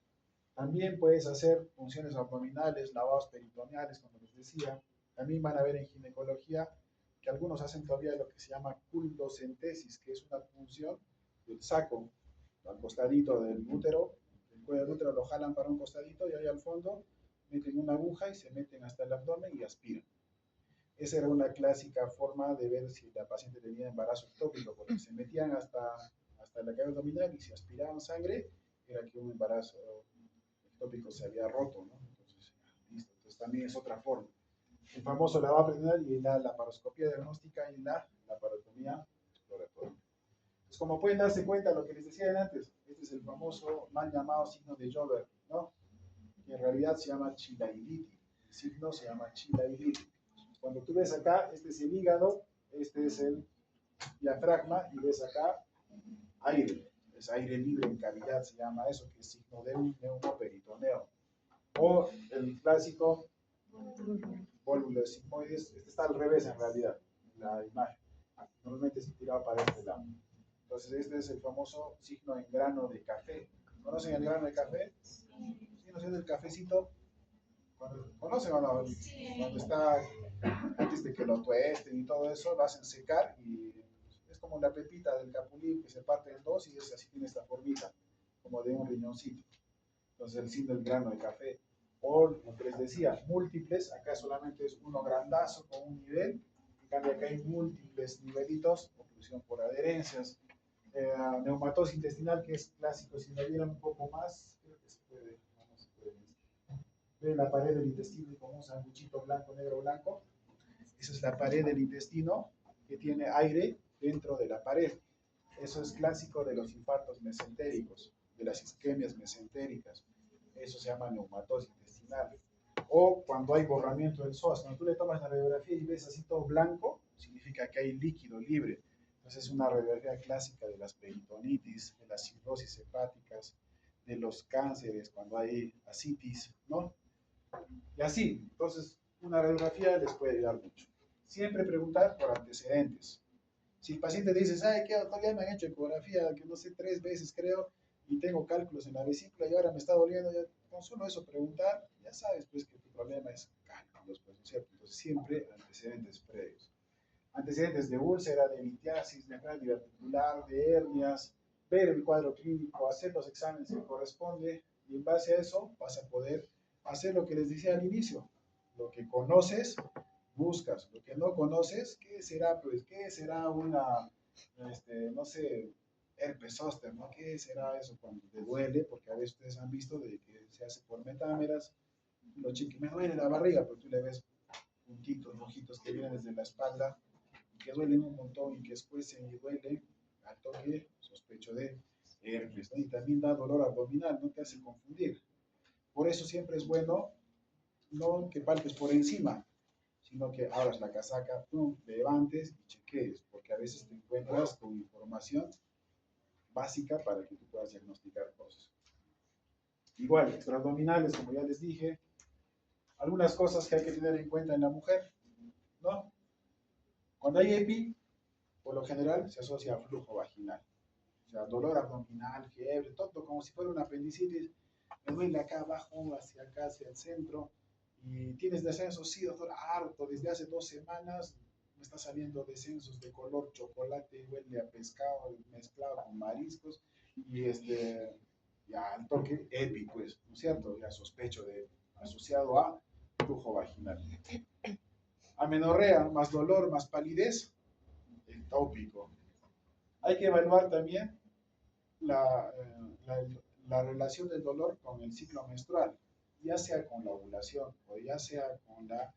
También puedes hacer funciones abdominales, lavados peritoneales, como les decía. También van a ver en ginecología que algunos hacen todavía lo que se llama cultocentesis, que es una función del saco al costadito del útero, el cuello del útero lo jalan para un costadito y ahí al fondo meten una aguja y se meten hasta el abdomen y aspiran. Esa era una clásica forma de ver si la paciente tenía embarazo ectópico, porque se metían hasta la cavidad abdominal y si aspiraban sangre, era que un embarazo ectópico se había roto, ¿no? Entonces, listo. Entonces también es otra forma. El famoso lavado peritoneal y la laparoscopia diagnóstica y la laparotomía exploratoria. Entonces, como pueden darse cuenta, lo que les decía antes, este es el famoso mal llamado signo de Jover, ¿no? Que en realidad se llama chilaiditi. El signo se llama chilaiditi. Cuando tú ves acá, este es el hígado, este es el diafragma y ves acá aire. Es aire libre en cavidad, se llama eso, que es signo de un neumoperitoneo. O el clásico vólvulo de sigmoides, este está al revés en realidad, en la imagen. Normalmente se tirado para este lado. Entonces este es el famoso signo en grano de café. ¿Conocen el grano de café? ¿Sí? ¿No es el cafecito? ¿Conocen o no? Cuando está, antes de que lo tuesten y todo eso, lo hacen secar y es como la pepita del capulín que se parte en dos y es así, tiene esta formita, como de un riñoncito. Entonces el signo del grano de café. O lo que les decía, múltiples, acá solamente es uno grandazo con un nivel, en cambio acá hay múltiples nivelitos, oclusión por adherencias, neumatosis intestinal, que es clásico, si lo vieran un poco más, creo que se puede, no se puede. Ve la pared del intestino como un sanguchito blanco, negro, blanco. Esa es la pared del intestino que tiene aire dentro de la pared. Eso es clásico de los infartos mesentéricos, de las isquemias mesentéricas. Eso se llama neumatosis intestinal. O cuando hay borramiento del psoas, cuando tú le tomas la radiografía y ves así todo blanco, significa que hay líquido libre. Entonces es una radiografía clásica de las peritonitis, de las cirrosis hepáticas, de los cánceres, cuando hay ascitis, ¿no? Y así, entonces una radiografía les puede ayudar mucho. Siempre preguntar por antecedentes. Si el paciente dice, ¿sabe qué, doctor? Ya me han hecho ecografía, que no sé, 3 veces creo, y tengo cálculos en la vesícula y ahora me está doliendo, ya, con solo eso preguntar, ya sabes pues que tu problema es cálculos, pues, ¿no es cierto? Entonces siempre antecedentes previos. Antecedentes de úlcera, de litiasis, de enfermedad diverticular, de hernias, ver el cuadro clínico, hacer los exámenes que corresponde y en base a eso vas a poder hacer lo que les decía al inicio. Lo que conoces, buscas. Lo que no conoces, ¿qué será? Pues, ¿qué será una, no sé, herpes zóster, ¿no? ¿Qué será eso cuando te duele? Porque a veces ustedes han visto de que se hace por metámeras. Los chiquis, me duele la barriga, pero tú le ves puntitos rojitos que vienen desde la espalda, que duelen un montón y que escuecen y duelen, al toque, sospecho de herpes, ¿no? Y también da dolor abdominal, no te hace confundir. Por eso siempre es bueno no que palpes por encima, sino que abras la casaca, pum, levantes y chequees, porque a veces te encuentras con información básica para que tú puedas diagnosticar cosas. Igual, extraabdominales, como ya les dije, algunas cosas que hay que tener en cuenta en la mujer, ¿no? Cuando hay EPI, por lo general se asocia a flujo vaginal, o sea, dolor abdominal, fiebre, todo como si fuera una apendicitis, me duele acá abajo, hacia acá, hacia el centro, y tienes descensos, sí, doctor, harto, desde hace 2 semanas me está saliendo descensos de color chocolate, huele a pescado mezclado con mariscos, y ya al toque EPI, pues, ¿no es cierto? Ya sospecho de asociado a flujo vaginal. Amenorrea, más dolor, más palidez, ectópico. Hay que evaluar también la relación del dolor con el ciclo menstrual, ya sea con la ovulación o ya sea con la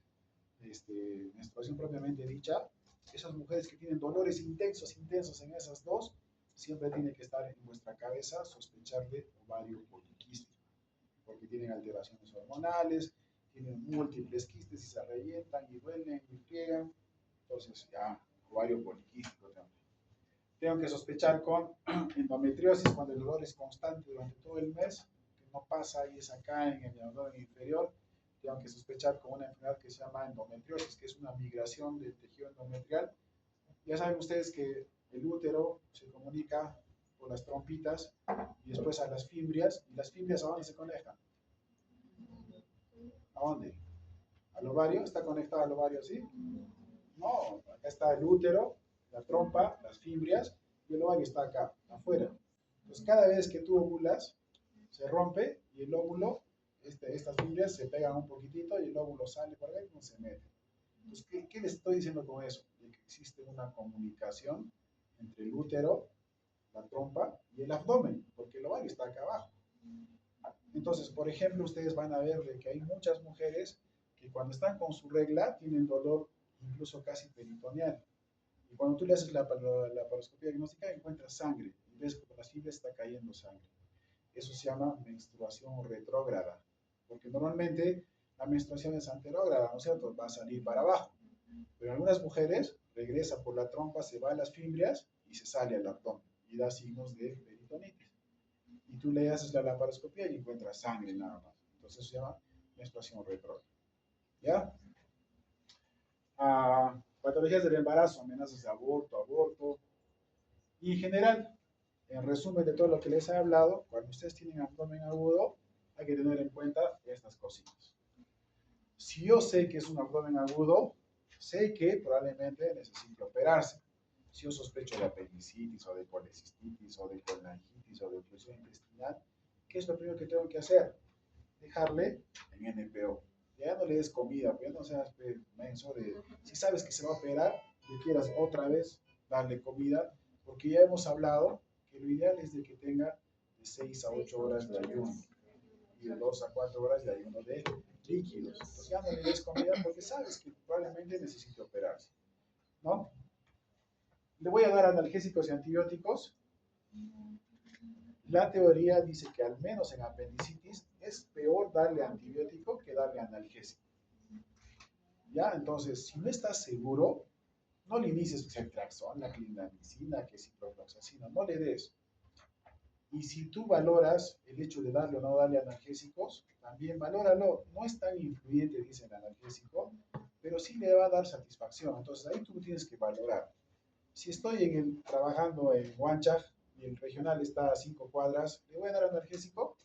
menstruación propiamente dicha. Esas mujeres que tienen dolores intensos, intensos en esas dos, siempre tiene que estar en vuestra cabeza sospechar de ovario poliquístico, porque tienen alteraciones hormonales, tienen múltiples quistes y se revientan y duelen y friegan. Entonces ya, ovario poliquístico también. Tengo que sospechar con endometriosis cuando el dolor es constante durante todo el mes, que no pasa y es acá en el abdomen inferior. Tengo que sospechar con una enfermedad que se llama endometriosis, que es una migración del tejido endometrial. Ya saben ustedes que el útero se comunica por las trompitas y después a las fimbrias. ¿Y las fimbrias a dónde se conectan? ¿A dónde? ¿Al ovario? ¿Está conectado al ovario así? No, acá está el útero, la trompa, las fimbrias, y el ovario está acá, afuera. Entonces, cada vez que tú ovulas, se rompe y el óvulo, estas fibras se pegan un poquitito y el óvulo sale por ahí y se mete. Entonces, ¿qué les estoy diciendo con eso? De que existe una comunicación entre el útero, la trompa y el abdomen, porque el ovario está acá abajo. Entonces, por ejemplo, ustedes van a ver de que hay muchas mujeres que cuando están con su regla tienen dolor incluso casi peritoneal. Y cuando tú le haces la laparoscopía diagnóstica encuentras sangre y ves que por las fibras está cayendo sangre. Eso se llama menstruación retrógrada, porque normalmente la menstruación es anterógrada, ¿no es cierto? Va a salir para abajo. Pero en algunas mujeres regresa por la trompa, se va a las fimbrias y se sale al abdomen y da signos de peritonitis. Y tú le haces la laparoscopía y encuentras sangre nada más. Entonces eso se llama menstruación retrógrada. ¿Ya? Patologías del embarazo, amenazas de aborto. Y en general, en resumen de todo lo que les he hablado, cuando ustedes tienen abdomen agudo, hay que tener en cuenta estas cositas. Si yo sé que es un abdomen agudo, sé que probablemente necesite operarse. Si yo sospecho de apendicitis o de colecistitis o de colangitis o de oclusión intestinal, ¿qué es lo primero que tengo que hacer? Dejarle en NPO. Ya no le des comida, ya no seas menso de, si sabes que se va a operar, le quieras otra vez darle comida, porque ya hemos hablado que lo ideal es de que tenga de 6 a 8 horas de ayuno y de 2 a 4 horas de ayuno de líquidos. Entonces ya no le des comida porque sabes que probablemente necesite operarse, ¿no? Le voy a dar analgésicos y antibióticos. La teoría dice que al menos en apendicitis es peor darle antibiótico que darle analgésico. ¿Ya? Entonces, si no estás seguro, no le inicies ceftriaxona, clindamicina, que ciprofloxacina, no le des. Y si tú valoras el hecho de darle o no darle analgésicos, también valóralo. No es tan influyente, dice el analgésico, pero sí le va a dar satisfacción. Entonces ahí tú tienes que valorar. Si estoy trabajando en Huanchac y el regional está a 5 cuadras, ¿le voy a dar analgésico?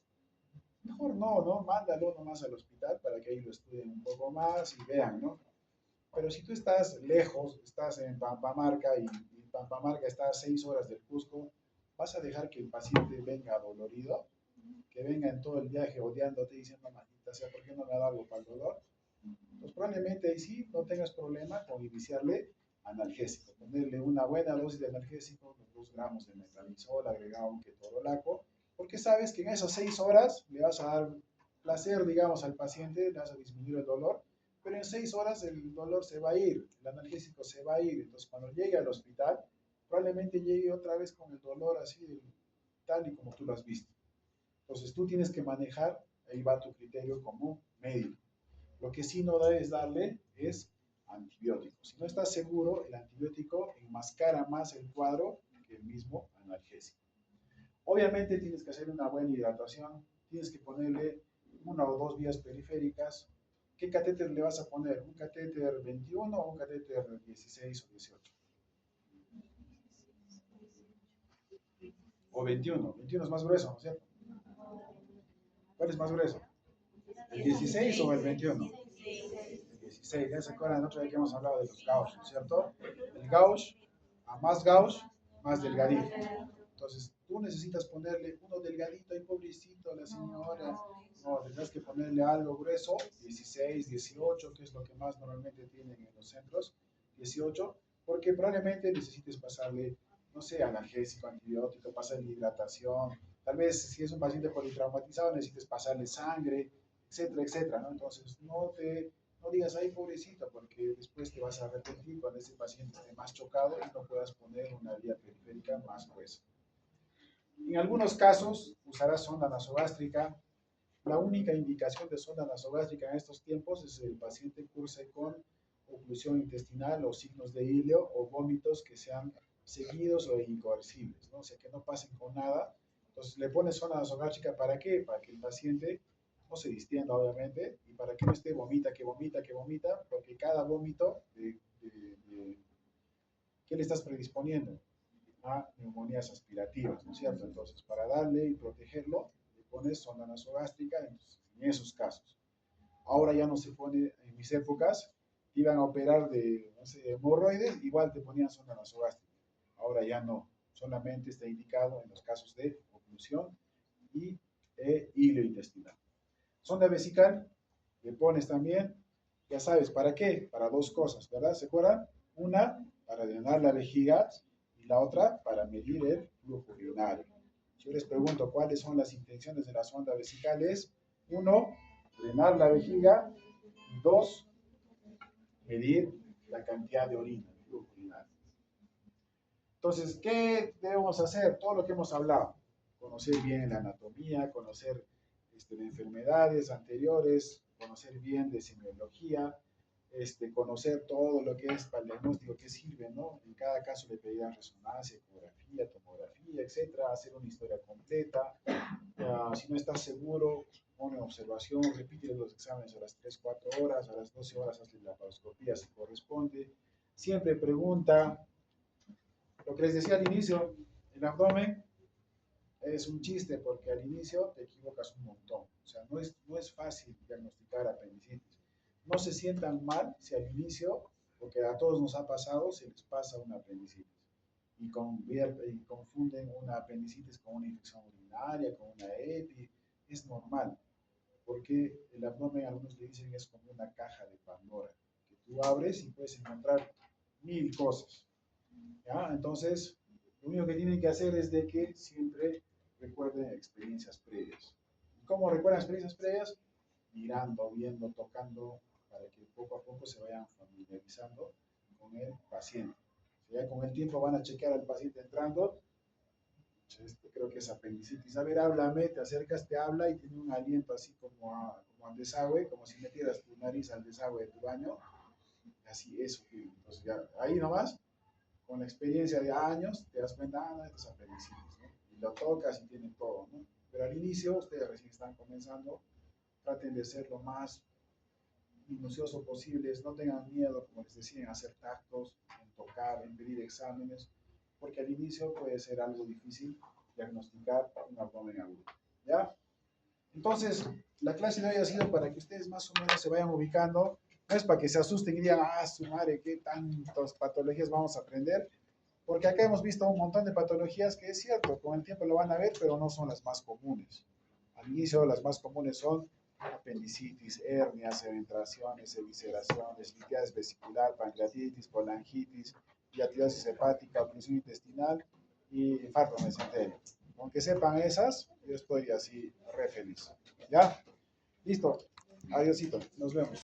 Mejor no, ¿no? Mándalo nomás al hospital para que ahí lo estudien un poco más y vean, ¿no? Pero si tú estás lejos, estás en Pampamarca y Pampamarca está a 6 horas del Cusco, ¿vas a dejar que el paciente venga dolorido? Que venga en todo el viaje odiándote diciendo, maldita sea, ¿por qué no me ha dado algo para el dolor? Pues probablemente ahí sí no tengas problema con iniciarle analgésico, ponerle una buena dosis de analgésico, 2 gramos de metronidazol, agregado un ketorolaco, porque sabes que en esas 6 horas le vas a dar placer, digamos, al paciente, le vas a disminuir el dolor, pero en 6 horas el dolor se va a ir, el analgésico se va a ir, entonces cuando llegue al hospital, probablemente llegue otra vez con el dolor así, tal y como tú lo has visto. Entonces tú tienes que manejar, ahí va tu criterio como médico. Lo que sí no debes darle es antibiótico. Si no estás seguro, el antibiótico enmascara más el cuadro que el mismo analgésico. Obviamente tienes que hacer una buena hidratación, tienes que ponerle 1 o 2 vías periféricas. ¿Qué catéter le vas a poner? ¿Un catéter 21 o un catéter 16 o 18? O 21. 21 es más grueso, ¿no es cierto? ¿Cuál es más grueso? ¿El 16 o el 21? El 16, ya se acuerdan la otra vez que hemos hablado de los gauge, ¿no es cierto? El gauge, a más gauge, más delgadito. Entonces, tú necesitas ponerle uno delgadito y pobrecito a la señora. No, tendrás que ponerle algo grueso, 16, 18, que es lo que más normalmente tienen en los centros, 18, porque probablemente necesites pasarle, no sé, analgésico, antibiótico, pasarle hidratación. Tal vez si es un paciente politraumatizado necesites pasarle sangre, etcétera, etcétera, ¿no? Entonces, no digas, ay, pobrecito, porque después te vas a arrepentir cuando ese paciente esté más chocado y no puedas poner una vía periférica más gruesa. En algunos casos usarás sonda nasogástrica. La única indicación de sonda nasogástrica en estos tiempos es el paciente curse con oclusión intestinal o signos de hilo o vómitos que sean seguidos o incoercibles, ¿no? O sea, que no pasen con nada. Entonces, le pones sonda nasogástrica, ¿para qué? Para que el paciente no se distienda, obviamente, y para que no esté vomita, que vomita, porque cada vómito, ¿qué le estás predisponiendo? A neumonías aspirativas, ¿no es cierto? Entonces, para darle y protegerlo, le pones sonda nasogástrica en esos casos. Ahora ya no se pone, en mis épocas, te iban a operar de, no sé, hemorroides, igual te ponían sonda nasogástrica. Ahora ya no, solamente está indicado en los casos de oclusión y hilo intestinal. Sonda vesical, le pones también, ya sabes, ¿para qué? Para dos cosas, ¿verdad? ¿Se acuerdan? Una, para drenar la vejiga y la otra, para medir el flujo urinario. Si yo les pregunto cuáles son las intenciones de la sonda vesical, es, uno, drenar la vejiga, y dos, medir la cantidad de orina, el flujo urinario. Entonces, ¿qué debemos hacer? Todo lo que hemos hablado. Conocer bien la anatomía, conocer de enfermedades anteriores, conocer bien de semiología, conocer todo lo que es para el diagnóstico, qué sirve, ¿no? En cada caso le pedirán resonancia, ecografía, tomografía, etcétera, hacer una historia completa. Si no estás seguro, pone observación, repite los exámenes a las 3, 4 horas, a las 12 horas hazle la laparoscopía si corresponde. Siempre pregunta. Lo que les decía al inicio, el abdomen es un chiste porque al inicio te equivocas un montón. O sea, no es fácil diagnosticar apendicitis. No se sientan mal si al inicio, porque a todos nos ha pasado, se les pasa una apendicitis. Y confunden una apendicitis con una infección urinaria, con una EPI. Es normal, porque el abdomen, algunos le dicen, es como una caja de Pandora, que tú abres y puedes encontrar 1000 cosas. ¿Ya? Entonces, lo único que tienen que hacer es de que siempre recuerden experiencias previas. ¿Cómo recuerdan experiencias previas? Mirando, viendo, tocando, para que poco a poco se vayan familiarizando con el paciente. Si ya con el tiempo van a chequear al paciente entrando, creo que es apendicitis. A ver, háblame, te acercas, te habla y tiene un aliento así como al desagüe, como si metieras tu nariz al desagüe de tu baño. Así, eso. Entonces, ya, ahí nomás con la experiencia de años, te das cuenta, no, esto es apendicitis, ¿no? Y lo tocas y tiene todo, ¿no? Pero al inicio, ustedes recién están comenzando, traten de ser lo más minucioso posibles, no tengan miedo, como les decía, en hacer tactos, en tocar, en pedir exámenes, porque al inicio puede ser algo difícil diagnosticar un abdomen agudo, ¿ya? Entonces, la clase de hoy ha sido para que ustedes más o menos se vayan ubicando. No es para que se asusten y digan, ah, su madre, qué tantas patologías vamos a aprender. Porque acá hemos visto un montón de patologías que es cierto, con el tiempo lo van a ver, pero no son las más comunes. Al inicio, las más comunes son apendicitis, hernias, eventraciones, evisceraciones, litiasis vesicular, pancreatitis, colangitis, diatidosis hepática, oclusión intestinal y infarto mesenterio. Aunque sepan esas, yo estoy así re feliz. ¿Ya? Listo. Adiósito. Nos vemos.